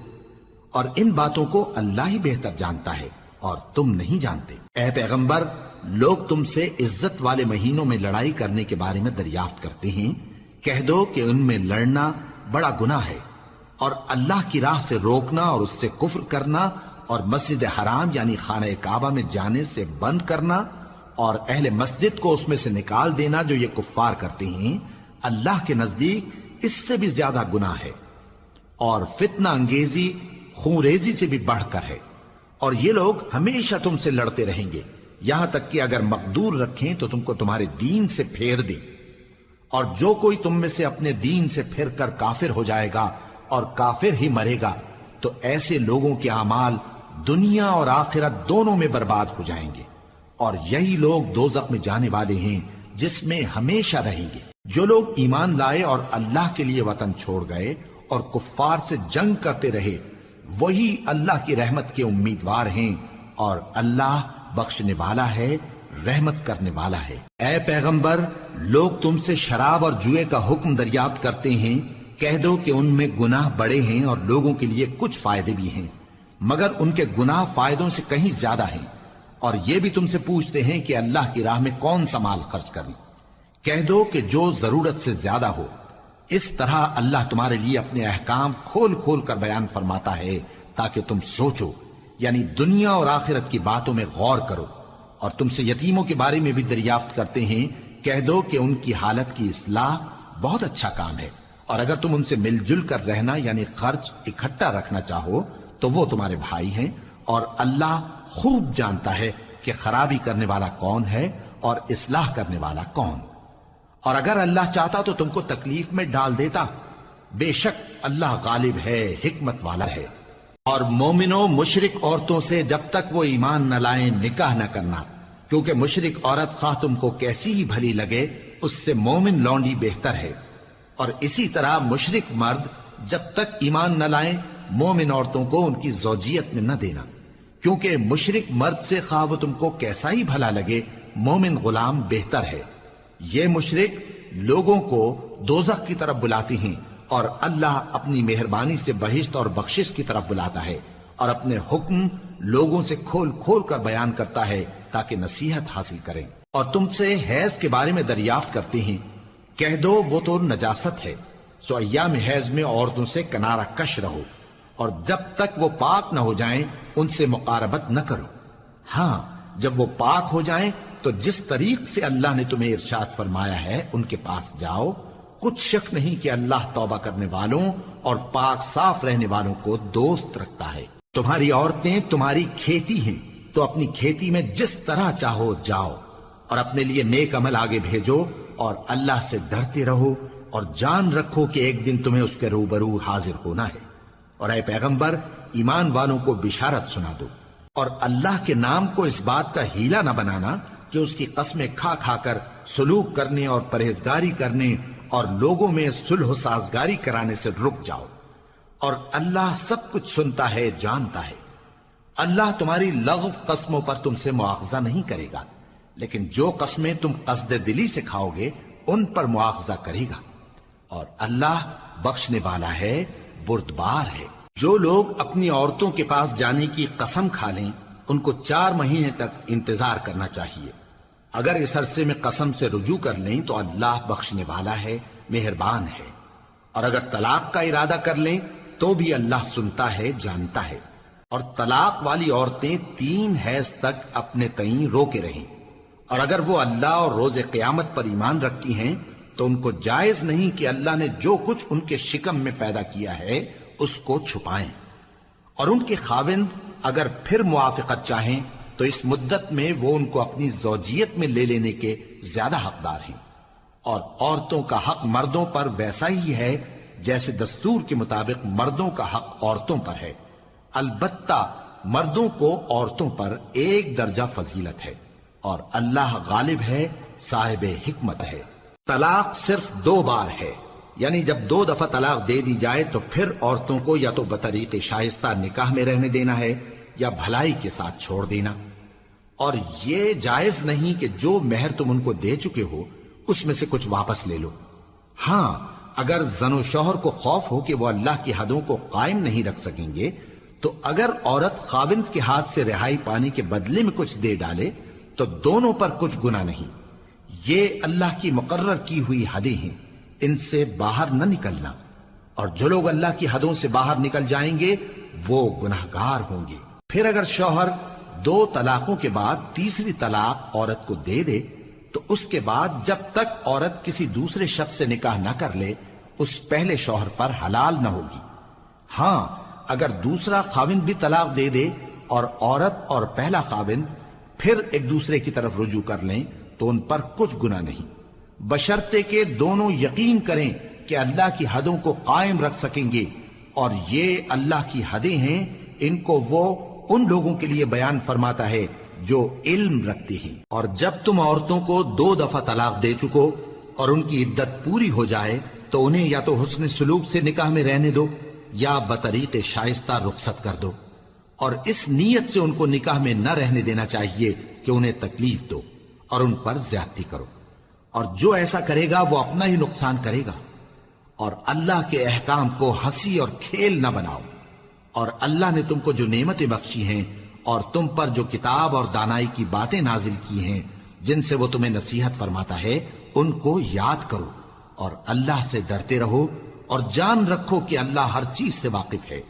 اور ان باتوں کو اللہ ہی بہتر جانتا ہے اور تم نہیں جانتے۔ اے پیغمبر، لوگ تم سے عزت والے مہینوں میں لڑائی کرنے کے بارے میں دریافت کرتے ہیں، کہہ دو کہ ان میں لڑنا بڑا گناہ ہے، اور اللہ کی راہ سے روکنا اور اس سے کفر کرنا اور مسجد حرام یعنی خانہ کعبہ میں جانے سے بند کرنا اور اہل مسجد کو اس میں سے نکال دینا جو یہ کفار کرتے ہیں، اللہ کے نزدیک اس سے بھی زیادہ گناہ ہے، اور فتنہ انگیزی خونریزی سے بھی بڑھ کر ہے۔ اور یہ لوگ ہمیشہ تم سے لڑتے رہیں گے، یہاں تک کہ اگر مقدور رکھیں تو تم کو تمہارے دین سے پھیر دیں، اور جو کوئی تم میں سے اپنے دین سے پھر کر کافر ہو جائے گا اور کافر ہی مرے گا تو ایسے لوگوں کے اعمال دنیا اور آخرت دونوں میں برباد ہو جائیں گے، اور یہی لوگ دوزخ میں جانے والے ہیں جس میں ہمیشہ رہیں گے۔ جو لوگ ایمان لائے اور اللہ کے لیے وطن چھوڑ گئے اور کفار سے جنگ کرتے رہے وہی اللہ کی رحمت کے امیدوار ہیں، اور اللہ بخشنے والا ہے، رحمت کرنے والا ہے۔ اے پیغمبر، لوگ تم سے شراب اور جوئے کا حکم دریافت کرتے ہیں، کہہ دو کہ ان میں گناہ بڑے ہیں اور لوگوں کے لیے کچھ فائدے بھی ہیں، مگر ان کے گناہ فائدوں سے کہیں زیادہ ہیں۔ اور یہ بھی تم سے پوچھتے ہیں کہ اللہ کی راہ میں کون سا مال خرچ کریں، کہہ دو کہ جو ضرورت سے زیادہ ہو۔ اس طرح اللہ تمہارے لیے اپنے احکام کھول کھول کر بیان فرماتا ہے تاکہ تم سوچو، یعنی دنیا اور آخرت کی باتوں میں غور کرو۔ اور تم سے یتیموں کے بارے میں بھی دریافت کرتے ہیں، کہہ دو کہ ان کی حالت کی اصلاح بہت اچھا کام ہے، اور اگر تم ان سے مل جل کر رہنا یعنی خرچ اکٹھا رکھنا چاہو تو وہ تمہارے بھائی ہیں، اور اللہ خوب جانتا ہے کہ خرابی کرنے والا کون ہے اور اصلاح کرنے والا کون۔ اور اگر اللہ چاہتا تو تم کو تکلیف میں ڈال دیتا، بے شک اللہ غالب ہے، حکمت والا ہے۔ اور مومنوں مشرک عورتوں سے جب تک وہ ایمان نہ لائیں نکاح نہ کرنا، کیونکہ مشرک عورت خواہ تم کو کیسی ہی بھلی لگے اس سے مومن لونڈی بہتر ہے۔ اور اسی طرح مشرک مرد جب تک ایمان نہ لائیں مومن عورتوں کو ان کی زوجیت میں نہ دینا، کیونکہ مشرک مرد سے خواہ وہ تم کو کیسا ہی بھلا لگے مومن غلام بہتر ہے۔ یہ مشرک لوگوں کو دوزخ کی طرف بلاتی ہیں، اور اللہ اپنی مہربانی سے بہشت اور بخشش کی طرف بلاتا ہے، اور اپنے حکم لوگوں سے کھول کھول کر بیان کرتا ہے تاکہ نصیحت حاصل کریں۔ اور تم سے حیض کے بارے میں دریافت کرتے ہیں، کہہ دو وہ تو نجاست ہے، سو ایام حیض میں عورتوں سے کنارہ کش رہو، اور جب تک وہ پاک نہ ہو جائیں ان سے مقاربت نہ کرو۔ ہاں جب وہ پاک ہو جائیں تو جس طریق سے اللہ نے تمہیں ارشاد فرمایا ہے ان کے پاس جاؤ، کچھ شک نہیں کہ اللہ توبہ کرنے والوں اور پاک صاف رہنے والوں کو دوست رکھتا ہے۔ تمہاری عورتیں تمہاری کھیتی ہیں، تو اپنی کھیتی میں جس طرح چاہو جاؤ، اور اپنے لیے نیک عمل آگے بھیجو، اور اللہ سے ڈرتے رہو، اور جان رکھو کہ ایک دن تمہیں اس کے روبرو حاضر ہونا ہے۔ اور اے پیغمبر ایمان والوں کو بشارت سنا دو، اور اللہ کے نام کو اس بات کا ہیلا نہ بنانا کہ اس کی قسمیں کھا کھا کر سلوک کرنے اور پرہیزگاری کرنے اور لوگوں میں صلح و سازگاری کرانے سے رک جاؤ، اور اللہ سب کچھ سنتا ہے جانتا ہے۔ اللہ تمہاری لغو قسموں پر تم سے مواخذہ نہیں کرے گا، لیکن جو قسمیں تم قصد دلی سے کھاؤ گے ان پر مواخذہ کرے گا، اور اللہ بخشنے والا ہے بردبار ہے۔ جو لوگ اپنی عورتوں کے پاس جانے کی قسم کھا لیں ان کو 4 مہینے تک انتظار کرنا چاہیے۔ اگر اس عرصے میں قسم سے رجوع کر لیں تو اللہ بخشنے والا ہے، مہربان ہے، اور اگر طلاق کا ارادہ کر لیں تو بھی اللہ سنتا ہے جانتا ہے۔ اور طلاق والی عورتیں 3 حیض تک اپنے تئیں روکے رہیں، اور اگر وہ اللہ اور روز قیامت پر ایمان رکھتی ہیں تو ان کو جائز نہیں کہ اللہ نے جو کچھ ان کے شکم میں پیدا کیا ہے اس کو چھپائیں۔ اور ان کے خاوند اگر پھر موافقت چاہیں تو اس مدت میں وہ ان کو اپنی زوجیت میں لے لینے کے زیادہ حقدار ہیں۔ اور عورتوں کا حق مردوں پر ویسا ہی ہے جیسے دستور کے مطابق مردوں کا حق عورتوں پر ہے، البتہ مردوں کو عورتوں پر 1 درجہ فضیلت ہے، اور اللہ غالب ہے، صاحب حکمت ہے۔ طلاق صرف 2 بار ہے، یعنی جب 2 دفعہ طلاق دے دی جائے تو پھر عورتوں کو یا تو بطریق شائستہ نکاح میں رہنے دینا ہے یا بھلائی کے ساتھ چھوڑ دینا۔ اور یہ جائز نہیں کہ جو مہر تم ان کو دے چکے ہو اس میں سے کچھ واپس لے لو۔ ہاں اگر زن و شوہر کو خوف ہو کہ وہ اللہ کی حدوں کو قائم نہیں رکھ سکیں گے تو اگر عورت خاوند کے ہاتھ سے رہائی پانے کے بدلے میں کچھ دے ڈالے تو دونوں پر کچھ گناہ نہیں۔ یہ اللہ کی مقرر کی ہوئی حدیں ہیں، ان سے باہر نہ نکلنا، اور جو لوگ اللہ کی حدوں سے باہر نکل جائیں گے وہ گناہگار ہوں گے۔ پھر اگر شوہر 2 طلاقوں کے بعد تیسری طلاق عورت کو دے دے تو اس کے بعد جب تک عورت کسی دوسرے شخص سے نکاح نہ کر لے اس پہلے شوہر پر حلال نہ ہوگی۔ ہاں اگر دوسرا خاوند بھی طلاق دے دے اور عورت اور پہلا خاوند پھر ایک دوسرے کی طرف رجوع کر لیں تو ان پر کچھ گناہ نہیں، بشرطے کہ دونوں یقین کریں کہ اللہ کی حدوں کو قائم رکھ سکیں گے، اور یہ اللہ کی حدیں ہیں، ان کو وہ ان لوگوں کے لیے بیان فرماتا ہے جو علم رکھتے ہیں۔ اور جب تم عورتوں کو 2 دفعہ طلاق دے چکو اور ان کی عدت پوری ہو جائے تو انہیں یا تو حسن سلوک سے نکاح میں رہنے دو یا بطریق شائستہ رخصت کر دو، اور اس نیت سے ان کو نکاح میں نہ رہنے دینا چاہیے کہ انہیں تکلیف دو اور ان پر زیادتی کرو، اور جو ایسا کرے گا وہ اپنا ہی نقصان کرے گا۔ اور اللہ کے احکام کو ہنسی اور کھیل نہ بناؤ، اور اللہ نے تم کو جو نعمتیں بخشی ہیں اور تم پر جو کتاب اور دانائی کی باتیں نازل کی ہیں جن سے وہ تمہیں نصیحت فرماتا ہے ان کو یاد کرو، اور اللہ سے ڈرتے رہو، اور جان رکھو کہ اللہ ہر چیز سے واقف ہے۔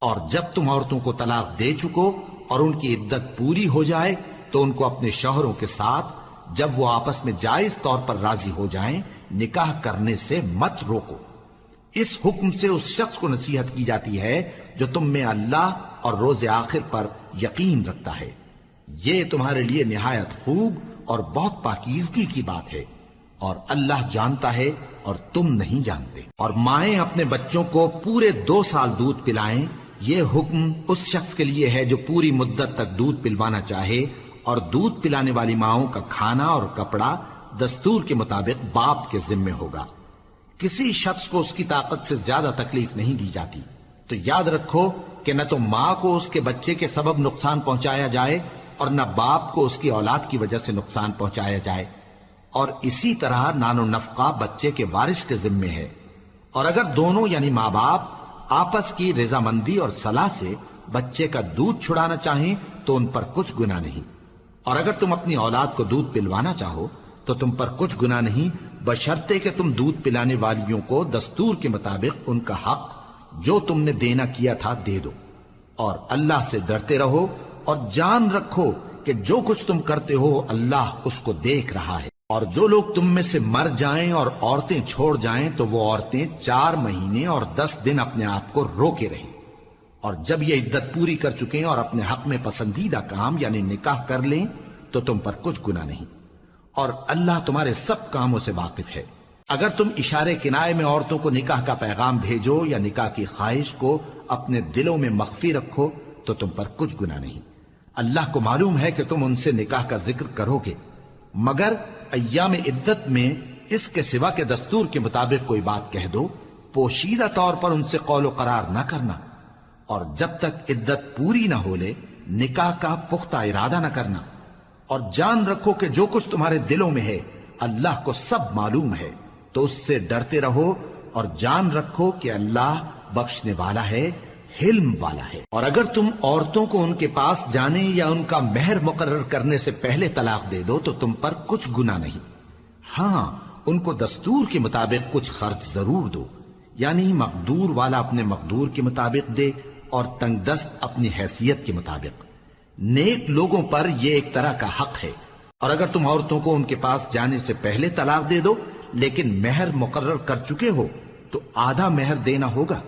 اور جب تم عورتوں کو طلاق دے چکو اور ان کی عدت پوری ہو جائے تو ان کو اپنے شوہروں کے ساتھ جب وہ آپس میں جائز طور پر راضی ہو جائیں نکاح کرنے سے مت روکو۔ اس حکم سے اس شخص کو نصیحت کی جاتی ہے جو تم میں اللہ اور روز آخر پر یقین رکھتا ہے۔ یہ تمہارے لیے نہایت خوب اور بہت پاکیزگی کی بات ہے، اور اللہ جانتا ہے اور تم نہیں جانتے۔ اور مائیں اپنے بچوں کو پورے 2 سال دودھ پلائیں یہ حکم اس شخص کے لیے ہے جو پوری مدت تک دودھ پلوانا چاہے، اور دودھ پلانے والی ماؤں کا کھانا اور کپڑا دستور کے مطابق باپ کے ذمے ہوگا۔ کسی شخص کو اس کی طاقت سے زیادہ تکلیف نہیں دی جاتی، تو یاد رکھو کہ نہ تو ماں کو اس کے بچے کے سبب نقصان پہنچایا جائے اور نہ باپ کو اس کی اولاد کی وجہ سے نقصان پہنچایا جائے، اور اسی طرح نان و نفقہ بچے کے وارث کے ذمے ہے۔ اور اگر دونوں یعنی ماں باپ آپس کی رضامندی اور صلاح سے بچے کا دودھ چھڑانا چاہیں تو ان پر کچھ گناہ نہیں، اور اگر تم اپنی اولاد کو دودھ پلوانا چاہو تو تم پر کچھ گناہ نہیں، بشرطے کہ تم دودھ پلانے والیوں کو دستور کے مطابق ان کا حق جو تم نے دینا کیا تھا دے دو، اور اللہ سے ڈرتے رہو، اور جان رکھو کہ جو کچھ تم کرتے ہو اللہ اس کو دیکھ رہا ہے۔ اور جو لوگ تم میں سے مر جائیں اور عورتیں چھوڑ جائیں تو وہ عورتیں 4 مہینے اور 10 دن اپنے آپ کو روکے رہیں، اور جب یہ عدت پوری کر چکیں اور اپنے حق میں پسندیدہ کام یعنی نکاح کر لیں تو تم پر کچھ گناہ نہیں، اور اللہ تمہارے سب کاموں سے واقف ہے۔ اگر تم اشارے کنائے میں عورتوں کو نکاح کا پیغام بھیجو یا نکاح کی خواہش کو اپنے دلوں میں مخفی رکھو تو تم پر کچھ گناہ نہیں۔ اللہ کو معلوم ہے کہ تم ان سے نکاح کا ذکر کرو گے، مگر ایام عدت میں اس کے سوا کے دستور کے مطابق کوئی بات کہہ دو، پوشیدہ طور پر ان سے قول و قرار نہ کرنا، اور جب تک عدت پوری نہ ہو لے نکاح کا پختہ ارادہ نہ کرنا، اور جان رکھو کہ جو کچھ تمہارے دلوں میں ہے اللہ کو سب معلوم ہے، تو اس سے ڈرتے رہو، اور جان رکھو کہ اللہ بخشنے والا ہے، حلم والا ہے۔ اور اگر تم عورتوں کو ان کے پاس جانے یا ان کا مہر مقرر کرنے سے پہلے طلاق دے دو تو تم پر کچھ گناہ نہیں، ہاں ان کو دستور کے مطابق کچھ خرچ ضرور دو، یعنی مقدور والا اپنے مقدور کے مطابق دے اور تنگ دست اپنی حیثیت کے مطابق۔ نیک لوگوں پر یہ ایک طرح کا حق ہے۔ اور اگر تم عورتوں کو ان کے پاس جانے سے پہلے طلاق دے دو لیکن مہر مقرر کر چکے ہو تو آدھا مہر دینا ہوگا۔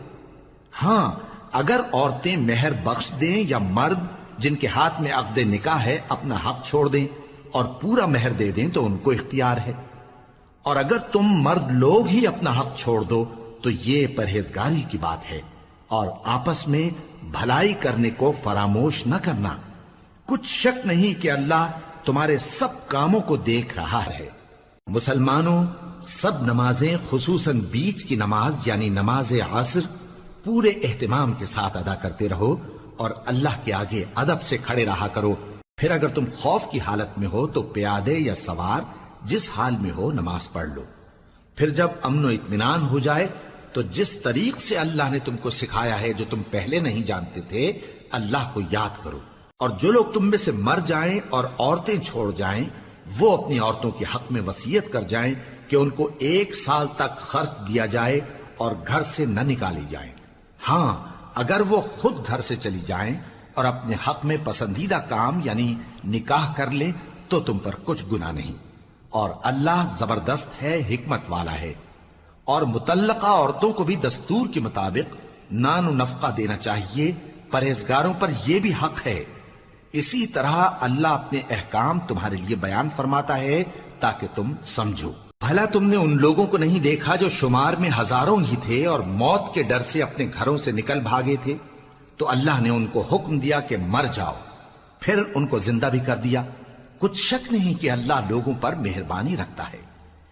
ہاں اگر عورتیں مہر بخش دیں یا مرد جن کے ہاتھ میں عقد نکاح ہے اپنا حق چھوڑ دیں اور پورا مہر دے دیں تو ان کو اختیار ہے۔ اور اگر تم مرد لوگ ہی اپنا حق چھوڑ دو تو یہ پرہیزگاری کی بات ہے، اور آپس میں بھلائی کرنے کو فراموش نہ کرنا۔ کچھ شک نہیں کہ اللہ تمہارے سب کاموں کو دیکھ رہا ہے۔ مسلمانوں، سب نمازیں خصوصاً بیچ کی نماز یعنی نماز عصر پورے اہتمام کے ساتھ ادا کرتے رہو، اور اللہ کے آگے ادب سے کھڑے رہا کرو۔ پھر اگر تم خوف کی حالت میں ہو تو پیادے یا سوار جس حال میں ہو نماز پڑھ لو۔ پھر جب امن و اطمینان ہو جائے تو جس طریق سے اللہ نے تم کو سکھایا ہے جو تم پہلے نہیں جانتے تھے اللہ کو یاد کرو۔ اور جو لوگ تم میں سے مر جائیں اور عورتیں چھوڑ جائیں وہ اپنی عورتوں کے حق میں وصیت کر جائیں کہ ان کو 1 سال تک خرچ دیا جائے اور گھر سے نہ نکالی جائیں۔ ہاں اگر وہ خود گھر سے چلی جائیں اور اپنے حق میں پسندیدہ کام یعنی نکاح کر لیں تو تم پر کچھ گناہ نہیں، اور اللہ زبردست ہے، حکمت والا ہے۔ اور مطلقہ عورتوں کو بھی دستور کے مطابق نان و نفقہ دینا چاہیے، پرہیزگاروں پر یہ بھی حق ہے۔ اسی طرح اللہ اپنے احکام تمہارے لیے بیان فرماتا ہے تاکہ تم سمجھو۔ بھلا تم نے ان لوگوں کو نہیں دیکھا جو شمار میں ہزاروں ہی تھے اور موت کے ڈر سے اپنے گھروں سے نکل بھاگے تھے، تو اللہ نے ان کو حکم دیا کہ مر جاؤ، پھر ان کو زندہ بھی کر دیا۔ کچھ شک نہیں کہ اللہ لوگوں پر مہربانی رکھتا ہے،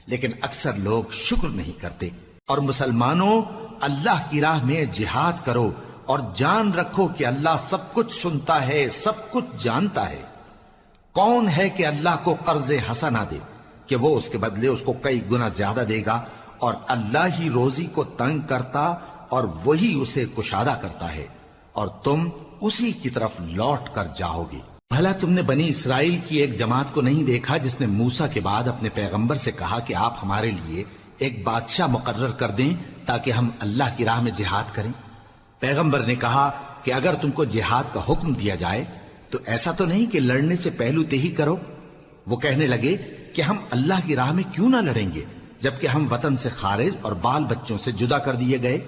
لیکن اکثر لوگ شکر نہیں کرتے۔ اور مسلمانوں، اللہ کی راہ میں جہاد کرو اور جان رکھو کہ اللہ سب کچھ سنتا ہے، سب کچھ جانتا ہے۔ کون ہے کہ اللہ کو قرض حسنہ دے کہ وہ اس کے بدلے اس کو کئی گنا زیادہ دے گا، اور اللہ ہی روزی کو تنگ کرتا اور وہی اسے کشادہ کرتا ہے، اور تم اسی کی طرف لوٹ کر جاؤ گے۔ بھلا تم نے بنی اسرائیل کی ایک جماعت کو نہیں دیکھا جس نے موسیٰ کے بعد اپنے پیغمبر سے کہا کہ آپ ہمارے لیے ایک بادشاہ مقرر کر دیں تاکہ ہم اللہ کی راہ میں جہاد کریں؟ پیغمبر نے کہا کہ اگر تم کو جہاد کا حکم دیا جائے تو ایسا تو نہیں کہ لڑنے سے پہلو تہی کرو۔ وہ کہنے لگے کہ ہم اللہ کی راہ میں کیوں نہ لڑیں گے جبکہ ہم وطن سے خارج اور بال بچوں سے جدا کر دیے گئے۔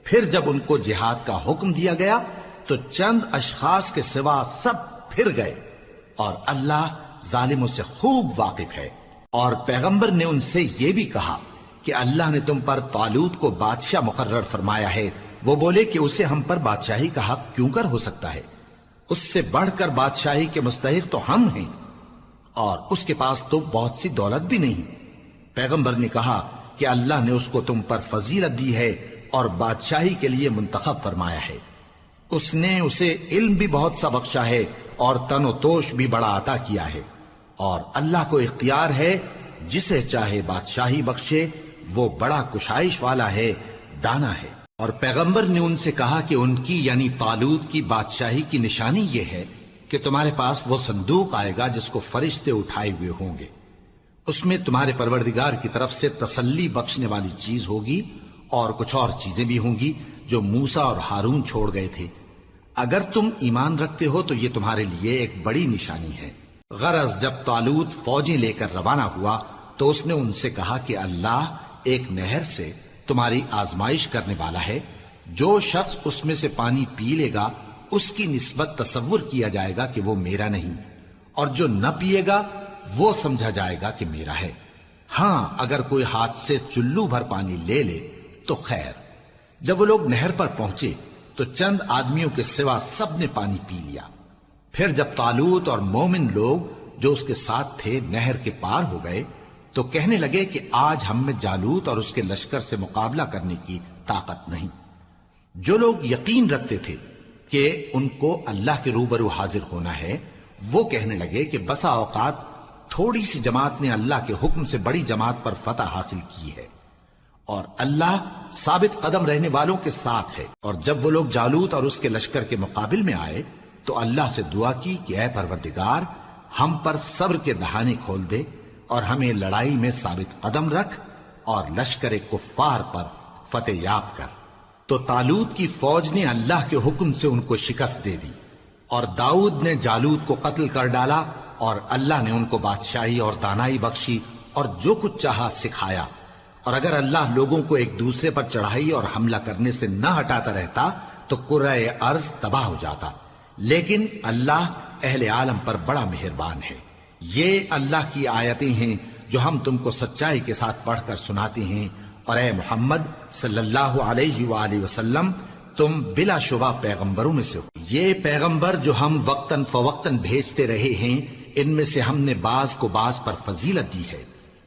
پھر جب ان کو جہاد کا حکم دیا گیا تو چند اشخاص کے سوا سب پھر گئے، اور اللہ ظالموں سے خوب واقف ہے۔ اور پیغمبر نے ان سے یہ بھی کہا کہ اللہ نے تم پر طالوت کو بادشاہ مقرر فرمایا ہے، وہ بولے کہ اسے ہم پر بادشاہی کا حق کیوں کر ہو سکتا ہے؟ اس سے بڑھ کر بادشاہی کے مستحق تو ہم ہیں، اور اس کے پاس تو بہت سی دولت بھی نہیں۔ پیغمبر نے کہا کہ اللہ نے اس کو تم پر فضیلت دی ہے اور بادشاہی کے لیے منتخب فرمایا ہے۔ اس نے اسے علم بھی بہت سا بخشا ہے اور تن و توش بھی بڑا عطا کیا ہے، اور اللہ کو اختیار ہے جسے چاہے بادشاہی بخشے، وہ بڑا کشائش والا ہے، دانا ہے۔ اور پیغمبر نے ان سے کہا کہ ان کی یعنی طالوت کی بادشاہی کی نشانی یہ ہے کہ تمہارے پاس وہ صندوق آئے گا جس کو فرشتے اٹھائے ہوئے ہوں گے، اس میں تمہارے پروردگار کی طرف سے تسلی بخشنے والی چیز ہوگی اور کچھ اور چیزیں بھی ہوں گی جو موسیٰ اور ہارون چھوڑ گئے تھے۔ اگر تم ایمان رکھتے ہو تو یہ تمہارے لیے ایک بڑی نشانی ہے۔ غرض جب طالوت فوجیں لے کر روانہ ہوا تو اس نے ان سے کہا کہ اللہ ایک نہر سے تمہاری آزمائش کرنے والا ہے، جو شخص اس میں سے پانی پی لے گا اس کی نسبت تصور کیا جائے گا کہ وہ میرا نہیں، اور جو نہ پیے گا وہ سمجھا جائے گا کہ میرا ہے۔ ہاں اگر کوئی ہاتھ سے چلو بھر پانی لے لے تو خیر۔ جب وہ لوگ نہر پر پہنچے تو چند آدمیوں کے سوا سب نے پانی پی لیا۔ پھر جب طالوت اور مومن لوگ جو اس کے ساتھ تھے نہر کے پار ہو گئے تو کہنے لگے کہ آج ہم میں جالوت اور اس کے لشکر سے مقابلہ کرنے کی طاقت نہیں۔ جو لوگ یقین رکھتے تھے کہ ان کو اللہ کے روبرو حاضر ہونا ہے، وہ کہنے لگے کہ بسا اوقات تھوڑی سی جماعت نے اللہ کے حکم سے بڑی جماعت پر فتح حاصل کی ہے، اور اللہ ثابت قدم رہنے والوں کے ساتھ ہے۔ اور جب وہ لوگ جالوت اور اس کے لشکر کے مقابل میں آئے تو اللہ سے دعا کی کہ اے پروردگار، ہم پر صبر کے دہانے کھول دے اور ہمیں لڑائی میں ثابت قدم رکھ اور لشکر کفار پر فتح یاب کر۔ تو طالوت کی فوج نے اللہ کے حکم سے ان کو شکست دے دی، اور داؤد نے جالوت کو قتل کر ڈالا، اور اللہ نے ان کو بادشاہی اور دانائی بخشی اور جو کچھ چاہا سکھایا۔ اور اگر اللہ لوگوں کو ایک دوسرے پر چڑھائی اور حملہ کرنے سے نہ ہٹاتا رہتا تو کرۂ ارض تباہ ہو جاتا، لیکن اللہ اہل عالم پر بڑا مہربان ہے۔ یہ اللہ کی آیتیں ہیں جو ہم تم کو سچائی کے ساتھ پڑھ کر سناتے ہیں، اور اے محمد صلی اللہ علیہ وآلہ وسلم تم بلا شبہ پیغمبروں میں سے ہو۔ یہ پیغمبر جو ہم وقتاً فوقتاً بھیجتے رہے ہیں، ان میں سے ہم نے بعض کو بعض پر فضیلت دی ہے۔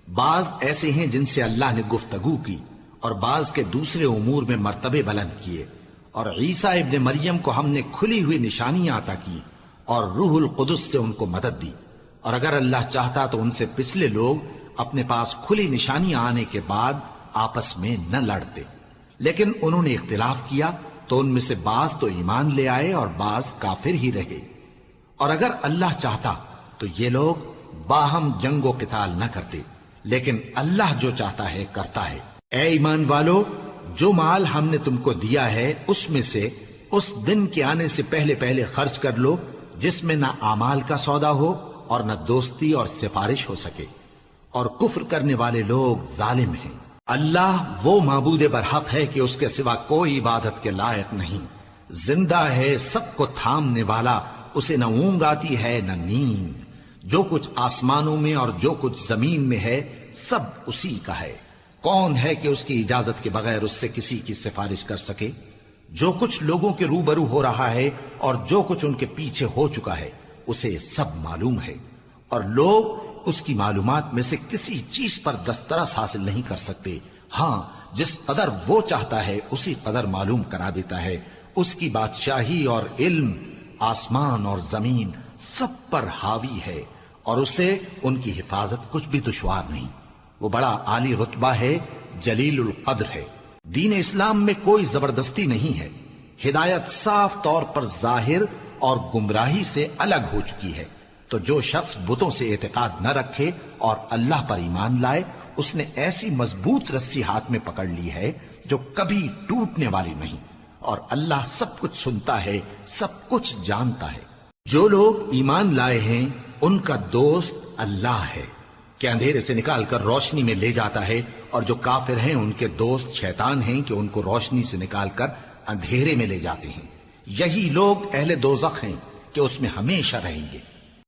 بعض ایسے ہیں جن سے اللہ نے گفتگو کی، اور بعض کے دوسرے امور میں مرتبے بلند کیے، اور عیسیٰ ابن مریم کو ہم نے کھلی ہوئی نشانیاں عطا کی اور روح القدس سے ان کو مدد دی۔ اور اگر اللہ چاہتا تو ان سے پچھلے لوگ اپنے پاس کھلی نشانیاں آنے کے بعد آپس میں نہ لڑتے، لیکن انہوں نے اختلاف کیا تو ان میں سے بعض تو ایمان لے آئے اور بعض کافر ہی رہے۔ اور اگر اللہ چاہتا تو یہ لوگ باہم جنگ و قتال نہ کرتے، لیکن اللہ جو چاہتا ہے کرتا ہے۔ اے ایمان والو، جو مال ہم نے تم کو دیا ہے اس میں سے اس دن کے آنے سے پہلے پہلے خرچ کر لو جس میں نہ اعمال کا سودا ہو اور نہ دوستی اور سفارش ہو سکے، اور کفر کرنے والے لوگ ظالم ہیں۔ اللہ وہ معبود برحق ہے کہ اس کے سوا کوئی عبادت کے لائق نہیں، زندہ ہے، سب کو تھامنے والا، اسے نہ اونگ آتی ہے نہ نیند۔ جو کچھ آسمانوں میں اور جو کچھ زمین میں ہے سب اسی کا ہے۔ کون ہے کہ اس کی اجازت کے بغیر اس سے کسی کی سفارش کر سکے؟ جو کچھ لوگوں کے روبرو ہو رہا ہے اور جو کچھ ان کے پیچھے ہو چکا ہے اسے سب معلوم ہے، اور لوگ اس کی معلومات میں سے کسی چیز پر دسترس حاصل نہیں کر سکتے۔ ہاں جس قدر وہ چاہتا ہے اسی قدر معلوم کرا دیتا ہے۔ اس کی بادشاہی اور علم آسمان اور زمین سب پر حاوی ہے، اور اسے ان کی حفاظت کچھ بھی دشوار نہیں۔ وہ بڑا عالی رتبہ ہے، جلیل القدر ہے۔ دین اسلام میں کوئی زبردستی نہیں ہے، ہدایت صاف طور پر ظاہر اور گمراہی سے الگ ہو چکی ہے۔ تو جو شخص بتوں سے اعتقاد نہ رکھے اور اللہ پر ایمان لائے، اس نے ایسی مضبوط رسی ہاتھ میں پکڑ لی ہے جو کبھی ٹوٹنے والی نہیں، اور اللہ سب کچھ سنتا ہے، سب کچھ جانتا ہے۔ جو لوگ ایمان لائے ہیں ان کا دوست اللہ ہے کہ اندھیرے سے نکال کر روشنی میں لے جاتا ہے، اور جو کافر ہیں ان کے دوست شیطان ہیں کہ ان کو روشنی سے نکال کر اندھیرے میں لے جاتے ہیں۔ یہی لوگ اہل دوزخ ہیں کہ اس میں ہمیشہ رہیں گے۔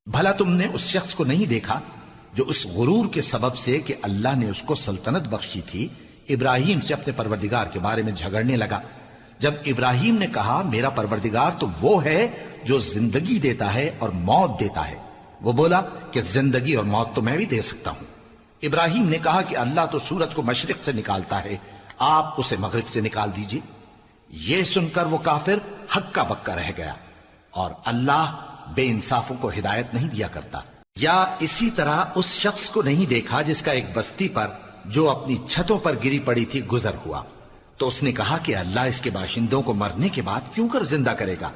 بھلا تم نے اس شخص کو نہیں دیکھا جو اس غرور کے سبب سے کہ اللہ نے اس کو سلطنت بخشی تھی ابراہیم سے اپنے پروردگار کے بارے میں جھگڑنے لگا، جب ابراہیم نے کہا میرا پروردگار تو وہ ہے جو زندگی دیتا ہے اور موت دیتا ہے، وہ بولا کہ زندگی اور موت تو میں بھی دے سکتا ہوں۔ ابراہیم نے کہا کہ اللہ تو سورج کو مشرق سے نکالتا ہے، آپ اسے مغرب سے نکال دیجئے۔ یہ سن کر وہ کافر ہکا بکا رہ گیا، اور اللہ بے انصافوں کو ہدایت نہیں دیا کرتا۔ یا اسی طرح اس شخص کو نہیں دیکھا جس کا ایک بستی پر جو اپنی چھتوں پر گری پڑی تھی گزر ہوا، تو اس نے کہا کہ اللہ اس کے باشندوں کو مرنے کے بعد کیوں کر زندہ کرے گا؟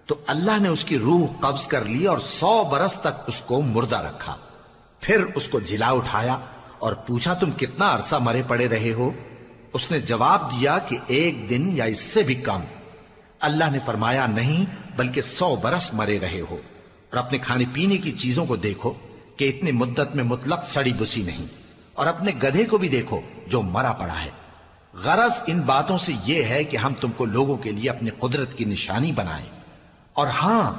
تو اللہ نے اس کی روح قبض کر لی اور 100 برس تک اس کو مردہ رکھا۔ پھر اس کو جلا اٹھایا اور پوچھا تم کتنا عرصہ مرے پڑے رہے ہو؟ اس نے جواب دیا کہ 1 دن یا اس سے بھی کم۔ اللہ نے فرمایا نہیں بلکہ 100 برس مرے رہے ہو، اور اپنے کھانے پینے کی چیزوں کو دیکھو کہ اتنی مدت میں مطلق سڑی بسی نہیں، اور اپنے گدھے کو بھی دیکھو جو مرا پڑا ہے۔ غرض ان باتوں سے یہ ہے کہ ہم تم کو لوگوں کے لیے اپنی قدرت کی نشانی بنائیں، اور ہاں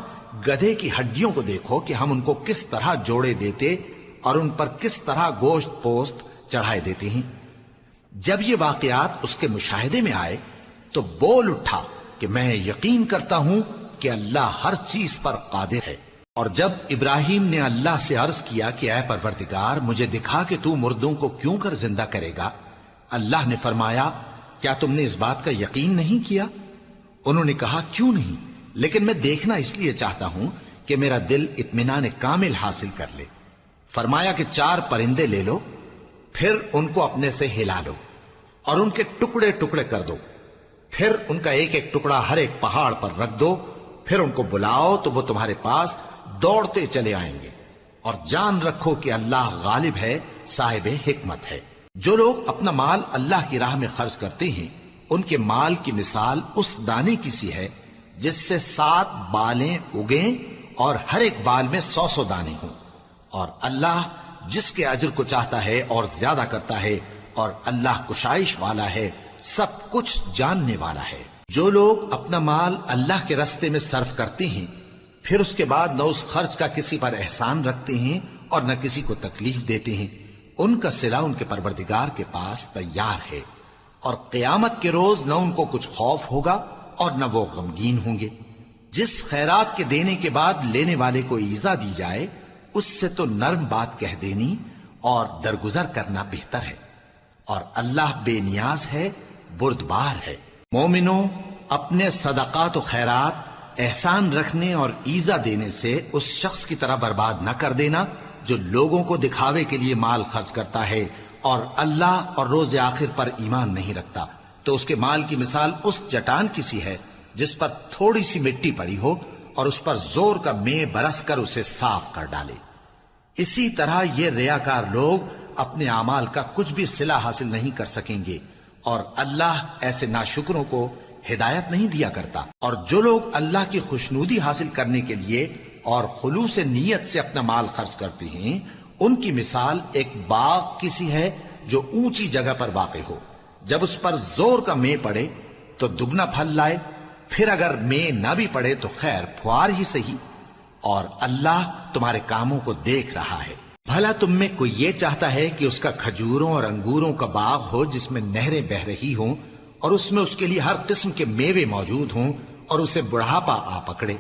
گدھے کی ہڈیوں کو دیکھو کہ ہم ان کو کس طرح جوڑے دیتے اور ان پر کس طرح گوشت پوست چڑھائے دیتے ہیں۔ جب یہ واقعات اس کے مشاہدے میں آئے تو بول اٹھا کہ میں یقین کرتا ہوں کہ اللہ ہر چیز پر قادر ہے۔ اور جب ابراہیم نے اللہ سے عرض کیا کہ اے پروردگار مجھے دکھا کہ تو مردوں کو کیوں کر زندہ کرے گا، اللہ نے فرمایا کیا تم نے اس بات کا یقین نہیں کیا؟ انہوں نے کہا کیوں نہیں، لیکن میں دیکھنا اس لیے چاہتا ہوں کہ میرا دل اطمینان کامل حاصل کر لے۔ فرمایا کہ 4 پرندے لے لو، پھر ان کو اپنے سے ہلا لو اور ان کے ٹکڑے ٹکڑے کر دو، پھر ان کا ایک ایک ٹکڑا ہر ایک پہاڑ پر رکھ دو، پھر ان کو بلاؤ تو وہ تمہارے پاس دوڑتے چلے آئیں گے، اور جان رکھو کہ اللہ غالب ہے، صاحب حکمت ہے۔ جو لوگ اپنا مال اللہ کی راہ میں خرچ کرتے ہیں ان کے مال کی مثال اس دانے کی سی ہے جس سے 7 بالیں اگیں اور ہر ایک بال میں 100 دانے ہوں، اور اللہ جس کے اجر کو چاہتا ہے اور زیادہ کرتا ہے، اور اللہ کشائش والا ہے، سب کچھ جاننے والا ہے۔ جو لوگ اپنا مال اللہ کے راستے میں صرف کرتے ہیں پھر اس کے بعد نہ اس خرچ کا کسی پر احسان رکھتے ہیں اور نہ کسی کو تکلیف دیتے ہیں، ان کا صلہ ان کے پروردگار کے پاس تیار ہے، اور قیامت کے روز نہ ان کو کچھ خوف ہوگا اور نہ وہ غمگین ہوں گے۔ جس خیرات کے دینے کے بعد لینے والے کو ایذا دی جائے اس سے تو نرم بات کہہ دینی اور درگزر کرنا بہتر ہے، اور اللہ بے نیاز ہے، بردبار ہے۔ مومنوں، اپنے صدقات و خیرات احسان رکھنے اور ایذا دینے سے اس شخص کی طرح برباد نہ کر دینا جو لوگوں کو دکھاوے کے لیے مال خرچ کرتا ہے اور اللہ اور روز آخر پر ایمان نہیں رکھتا، تو اس کے مال کی مثال اس چٹان کی سی ہے جس پر تھوڑی سی مٹی پڑی ہو اور اس پر زور کا مے برس کر اسے صاف کر ڈالے۔ اسی طرح یہ ریاکار لوگ اپنے اعمال کا کچھ بھی صلہ حاصل نہیں کر سکیں گے، اور اللہ ایسے ناشکروں کو ہدایت نہیں دیا کرتا۔ اور جو لوگ اللہ کی خوشنودی حاصل کرنے کے لیے اور خلوص نیت سے اپنا مال خرچ کرتے ہیں ان کی مثال ایک باغ کی سی ہے جو اونچی جگہ پر واقع ہو، جب اس پر زور کا مے پڑے تو دگنا پھل لائے، پھر اگر مے نہ بھی پڑے تو خیر پھوار ہی صحیح، اور اللہ تمہارے کاموں کو دیکھ رہا ہے۔ بھلا تم میں کوئی یہ چاہتا ہے کہ اس کا کھجوروں اور انگوروں کا باغ ہو جس میں نہریں بہ رہی ہوں اور اس میں اس کے لیے ہر قسم کے میوے موجود ہوں، اور اسے بڑھاپا آ پکڑے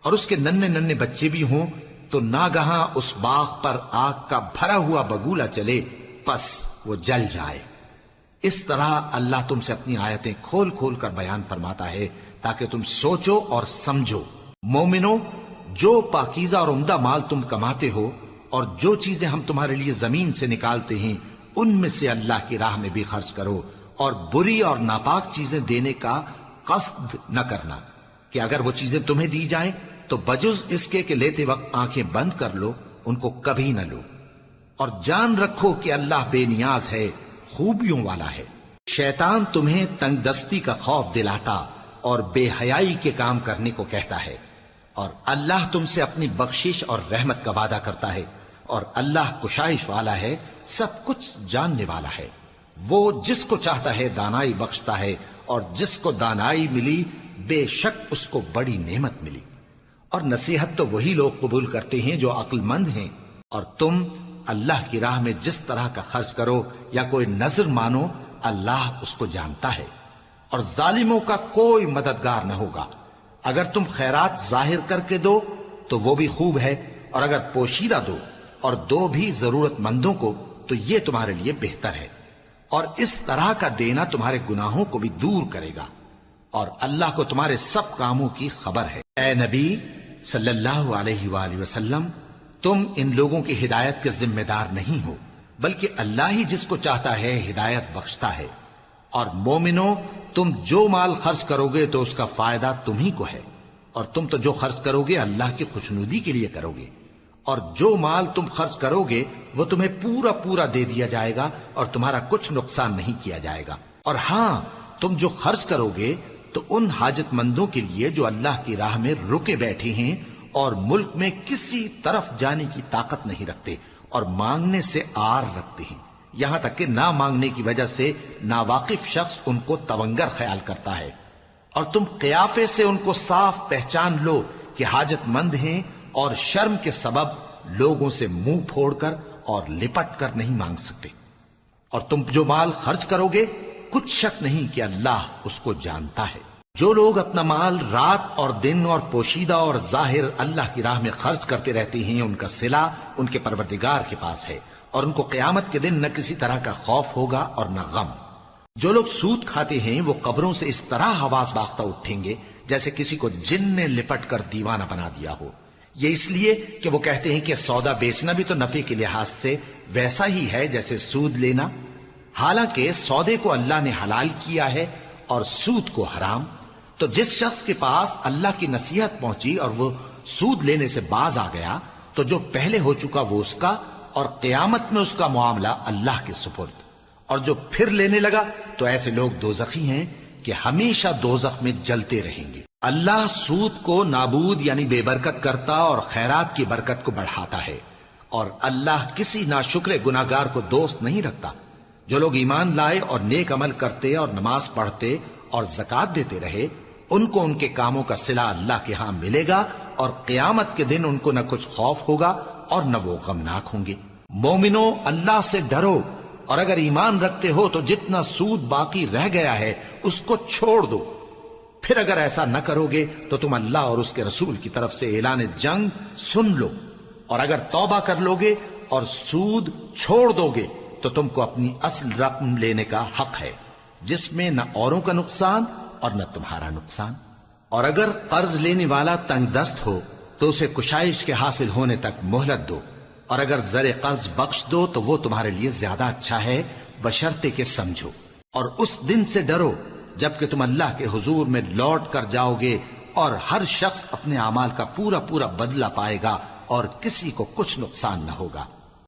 اور اس کے ننھے ننھے بچے بھی ہوں، تو ناگہاں اس باغ پر آگ کا بھرا ہوا بگولا چلے، پس وہ جل جائے۔ اس طرح اللہ تم سے اپنی آیتیں کھول کھول کر بیان فرماتا ہے تاکہ تم سوچو اور سمجھو۔ مومنو، جو پاکیزہ اور عمدہ مال تم کماتے ہو اور جو چیزیں ہم تمہارے لیے زمین سے نکالتے ہیں ان میں سے اللہ کی راہ میں بھی خرچ کرو، اور بری اور ناپاک چیزیں دینے کا قصد نہ کرنا کہ اگر وہ چیزیں تمہیں دی جائیں تو بجز اس کے کہ لیتے وقت آنکھیں بند کر لو، ان کو کبھی نہ لو، اور جان رکھو کہ اللہ بے نیاز ہے، خوبیوں والا ہے۔ شیطان تمہیں تنگ دستی کا خوف دلاتا اور بے حیائی کے کام کرنے کو کہتا ہے، اور اللہ تم سے اپنی بخشش اور رحمت کا وعدہ کرتا ہے، اور اللہ کشائش والا ہے، سب کچھ جاننے والا ہے۔ وہ جس کو چاہتا ہے دانائی بخشتا ہے، اور جس کو دانائی ملی بے شک اس کو بڑی نعمت ملی۔ اور نصیحت تو وہی لوگ قبول کرتے ہیں جو عقل مند ہیں، اور تم اللہ کی راہ میں جس طرح کا خرچ کرو یا کوئی نظر مانو اللہ اس کو جانتا ہے، اور ظالموں کا کوئی مددگار نہ ہوگا۔ اگر تم خیرات ظاہر کر کے دو تو وہ بھی خوب ہے، اور اگر پوشیدہ دو اور دو بھی ضرورت مندوں کو تو یہ تمہارے لیے بہتر ہے، اور اس طرح کا دینا تمہارے گناہوں کو بھی دور کرے گا، اور اللہ کو تمہارے سب کاموں کی خبر ہے۔ اے نبی صلی اللہ علیہ وآلہ وسلم، تم ان لوگوں کی ہدایت کے ذمہ دار نہیں ہو، بلکہ اللہ ہی جس کو چاہتا ہے ہدایت بخشتا ہے۔ اور مومنو، تم جو مال خرچ کرو گے تو اس کا فائدہ تمہیں کو ہے، اور تم تو جو خرچ کرو گے اللہ کی خوشنودی کے لیے کرو گے، اور جو مال تم خرچ کرو گے وہ تمہیں پورا پورا دے دیا جائے گا، اور تمہارا کچھ نقصان نہیں کیا جائے گا۔ اور ہاں، تم جو خرچ کرو گے تو ان حاجت مندوں کے لیے جو اللہ کی راہ میں رکے بیٹھے ہیں اور ملک میں کسی طرف جانے کی طاقت نہیں رکھتے اور مانگنے سے آر رکھتے ہیں، یہاں تک کہ نہ مانگنے کی وجہ سے ناواقف شخص ان کو تونگر خیال کرتا ہے، اور تم قیافے سے ان کو صاف پہچان لو کہ حاجت مند ہیں، اور شرم کے سبب لوگوں سے منہ پھوڑ کر اور لپٹ کر نہیں مانگ سکتے۔ اور تم جو مال خرچ کرو گے کچھ شک نہیں کہ اللہ اس کو جانتا ہے۔ جو لوگ اپنا مال رات اور دن اور پوشیدہ اور ظاہر اللہ کی راہ میں خرچ کرتے رہتے ہیں، ان کا صلہ ان کے پروردگار کے پاس ہے، اور ان کو قیامت کے دن نہ کسی طرح کا خوف ہوگا اور نہ غم۔ جو لوگ سود کھاتے ہیں وہ قبروں سے اس طرح حواس باختہ اٹھیں گے جیسے کسی کو جن نے لپٹ کر دیوانہ بنا دیا ہو، یہ اس لیے کہ وہ کہتے ہیں کہ سودا بیچنا بھی تو نفع کے لحاظ سے ویسا ہی ہے جیسے سود لینا، حالانکہ سودے کو اللہ نے حلال کیا ہے اور سود کو حرام۔ تو جس شخص کے پاس اللہ کی نصیحت پہنچی اور وہ سود لینے سے باز آ گیا تو جو پہلے ہو چکا وہ اس کا، اور قیامت میں اس کا معاملہ اللہ کے سپرد۔ اور جو پھر لینے لگا تو ایسے لوگ دوزخی ہیں کہ ہمیشہ دوزخ میں جلتے رہیں گے۔ اللہ سود کو نابود یعنی بے برکت کرتا اور خیرات کی برکت کو بڑھاتا ہے، اور اللہ کسی ناشکر گناہگار کو دوست نہیں رکھتا۔ جو لوگ ایمان لائے اور نیک عمل کرتے اور نماز پڑھتے اور زکات دیتے رہے، ان کو ان کے کاموں کا صلہ اللہ کے ہاں ملے گا، اور قیامت کے دن ان کو نہ کچھ خوف ہوگا اور نہ وہ غمناک ہوں گے۔ مومنو، اللہ سے ڈرو، اور اگر ایمان رکھتے ہو تو جتنا سود باقی رہ گیا ہے اس کو چھوڑ دو۔ پھر اگر ایسا نہ کرو گے تو تم اللہ اور اس کے رسول کی طرف سے اعلان جنگ سن لو، اور اگر توبہ کر لو گے اور سود چھوڑ دو گے تو تم کو اپنی اصل رقم لینے کا حق ہے، جس میں نہ اوروں کا نقصان اور نہ تمہارا نقصان۔ اور اگر قرض لینے والا تنگ دست ہو تو اسے کشائش کے حاصل ہونے تک مہلت دو، اور اگر زر قرض بخش دو تو وہ تمہارے لیے زیادہ اچھا ہے، بشرطے کہ سمجھو۔ اور اس دن سے ڈرو جبکہ تم اللہ کے حضور میں لوٹ کر جاؤ گے، اور ہر شخص اپنے اعمال کا پورا پورا بدلہ پائے گا، اور کسی کو کچھ نقصان نہ ہوگا۔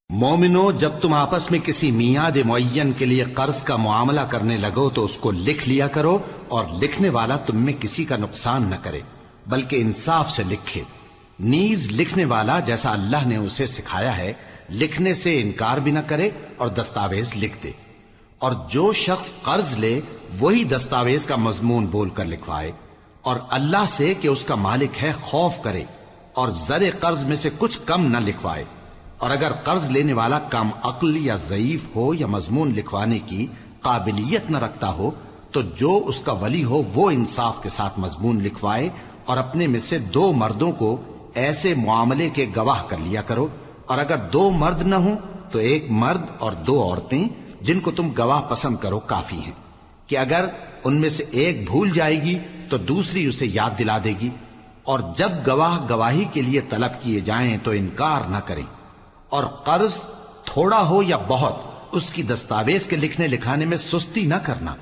مومنو، جب تم آپس میں کسی میعاد معین کے لیے قرض کا معاملہ کرنے لگو تو اس کو لکھ لیا کرو، اور لکھنے والا تم میں کسی کا نقصان نہ کرے بلکہ انصاف سے لکھے۔ نیز لکھنے والا جیسا اللہ نے اسے سکھایا ہے لکھنے سے انکار بھی نہ کرے اور دستاویز لکھ دے، اور جو شخص قرض لے وہی دستاویز کا مضمون بول کر لکھوائے، اور اللہ سے کہ اس کا مالک ہے خوف کرے، اور زر قرض میں سے کچھ کم نہ لکھوائے۔ اور اگر قرض لینے والا کم عقل یا ضعیف ہو یا مضمون لکھوانے کی قابلیت نہ رکھتا ہو تو جو اس کا ولی ہو وہ انصاف کے ساتھ مضمون لکھوائے، اور اپنے میں سے 2 مردوں کو ایسے معاملے کے گواہ کر لیا کرو، اور اگر 2 مرد نہ ہوں تو 1 مرد اور 2 عورتیں جن کو تم گواہ پسند کرو کافی ہیں، کہ اگر ان میں سے ایک بھول جائے گی تو دوسری اسے یاد دلا دے گی، اور جب گواہ گواہی کے لیے طلب کیے جائیں تو انکار نہ کریں۔ اور قرض تھوڑا ہو یا بہت اس کی دستاویز کے لکھنے لکھانے میں سستی نہ کرنا،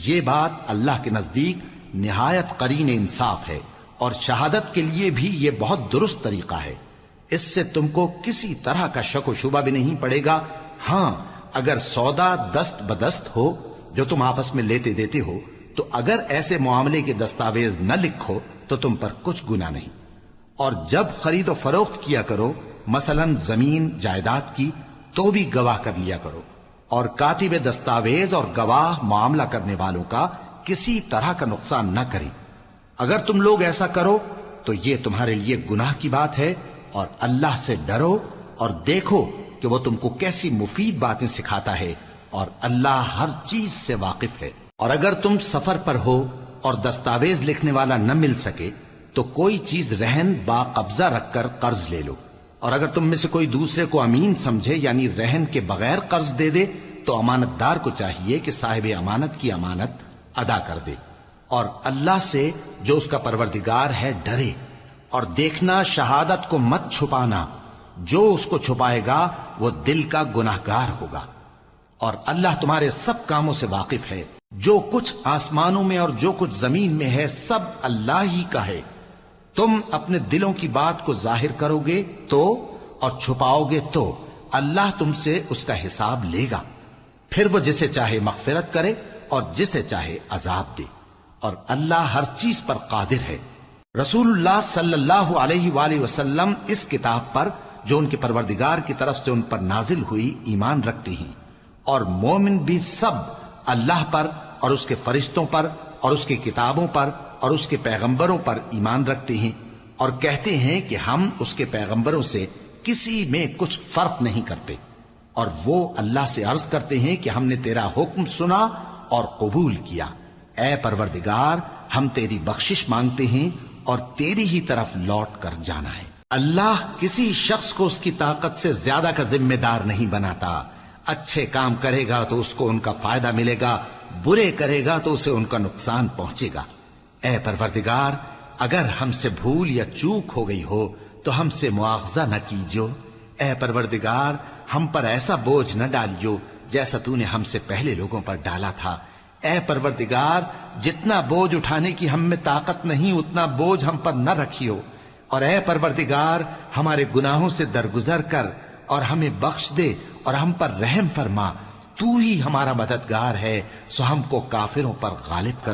یہ بات اللہ کے نزدیک نہایت قرین انصاف ہے، اور شہادت کے لیے بھی یہ بہت درست طریقہ ہے۔ اس سے تم کو کسی طرح کا شک و شبہ بھی نہیں پڑے گا۔ ہاں، اگر سودا دست بدست ہو جو تم آپس میں لیتے دیتے ہو تو اگر ایسے معاملے کے دستاویز نہ لکھو تو تم پر کچھ گناہ نہیں۔ اور جب خرید و فروخت کیا کرو، مثلا زمین جائیداد کی، تو بھی گواہ کر لیا کرو، اور کاتب دستاویز اور گواہ معاملہ کرنے والوں کا کسی طرح کا نقصان نہ کریں۔ اگر تم لوگ ایسا کرو تو یہ تمہارے لیے گناہ کی بات ہے، اور اللہ سے ڈرو اور دیکھو کہ وہ تم کو کیسی مفید باتیں سکھاتا ہے، اور اللہ ہر چیز سے واقف ہے۔ اور اگر تم سفر پر ہو اور دستاویز لکھنے والا نہ مل سکے تو کوئی چیز رہن با قبضہ رکھ کر قرض لے لو، اور اگر تم میں سے کوئی دوسرے کو امین سمجھے یعنی رہن کے بغیر قرض دے دے تو امانت دار کو چاہیے کہ صاحب امانت کی امانت ادا کر دے، اور اللہ سے جو اس کا پروردگار ہے ڈرے، اور دیکھنا شہادت کو مت چھپانا، جو اس کو چھپائے گا وہ دل کا گناہگار ہوگا، اور اللہ تمہارے سب کاموں سے واقف ہے، جو کچھ آسمانوں میں اور جو کچھ زمین میں ہے سب اللہ ہی کا ہے۔ تم اپنے دلوں کی بات کو ظاہر کرو گے تو اور چھپاؤ گے تو اللہ تم سے اس کا حساب لے گا، پھر وہ جسے چاہے مغفرت کرے اور جسے چاہے عذاب دے، اور اللہ ہر چیز پر قادر ہے۔ رسول اللہ صلی اللہ علیہ وآلہ وسلم اس کتاب پر جو ان کے پروردگار کی طرف سے ان پر نازل ہوئی ایمان رکھتے ہیں، اور مومن بھی سب اللہ پر اور اس کے فرشتوں پر اور اس کی کتابوں پر اور اس کے پیغمبروں پر ایمان رکھتے ہیں، اور کہتے ہیں کہ ہم اس کے پیغمبروں سے کسی میں کچھ فرق نہیں کرتے، اور وہ اللہ سے عرض کرتے ہیں کہ ہم نے تیرا حکم سنا اور قبول کیا، اے پروردگار ہم تیری بخشش مانگتے ہیں اور تیری ہی طرف لوٹ کر جانا ہے۔ اللہ کسی شخص کو اس کی طاقت سے زیادہ کا ذمہ دار نہیں بناتا، اچھے کام کرے گا تو اس کو ان کا فائدہ ملے گا، برے کرے گا تو اسے ان کا نقصان پہنچے گا۔ اے پروردگار اگر ہم سے بھول یا چوک ہو گئی ہو تو ہم سے مواخذہ نہ کیجو، اے پروردگار ہم پر ایسا بوجھ نہ ڈالیو جیسا تو نے ہم سے پہلے لوگوں پر ڈالا تھا، اے پروردگار جتنا بوجھ اٹھانے کی ہم میں طاقت نہیں اتنا بوجھ ہم پر نہ رکھیو، اور اے پروردگار ہمارے گناہوں سے درگزر کر اور ہمیں بخش دے اور ہم پر رحم فرما، تو ہی ہمارا مددگار ہے، سو ہم کو کافروں پر غالب کر۔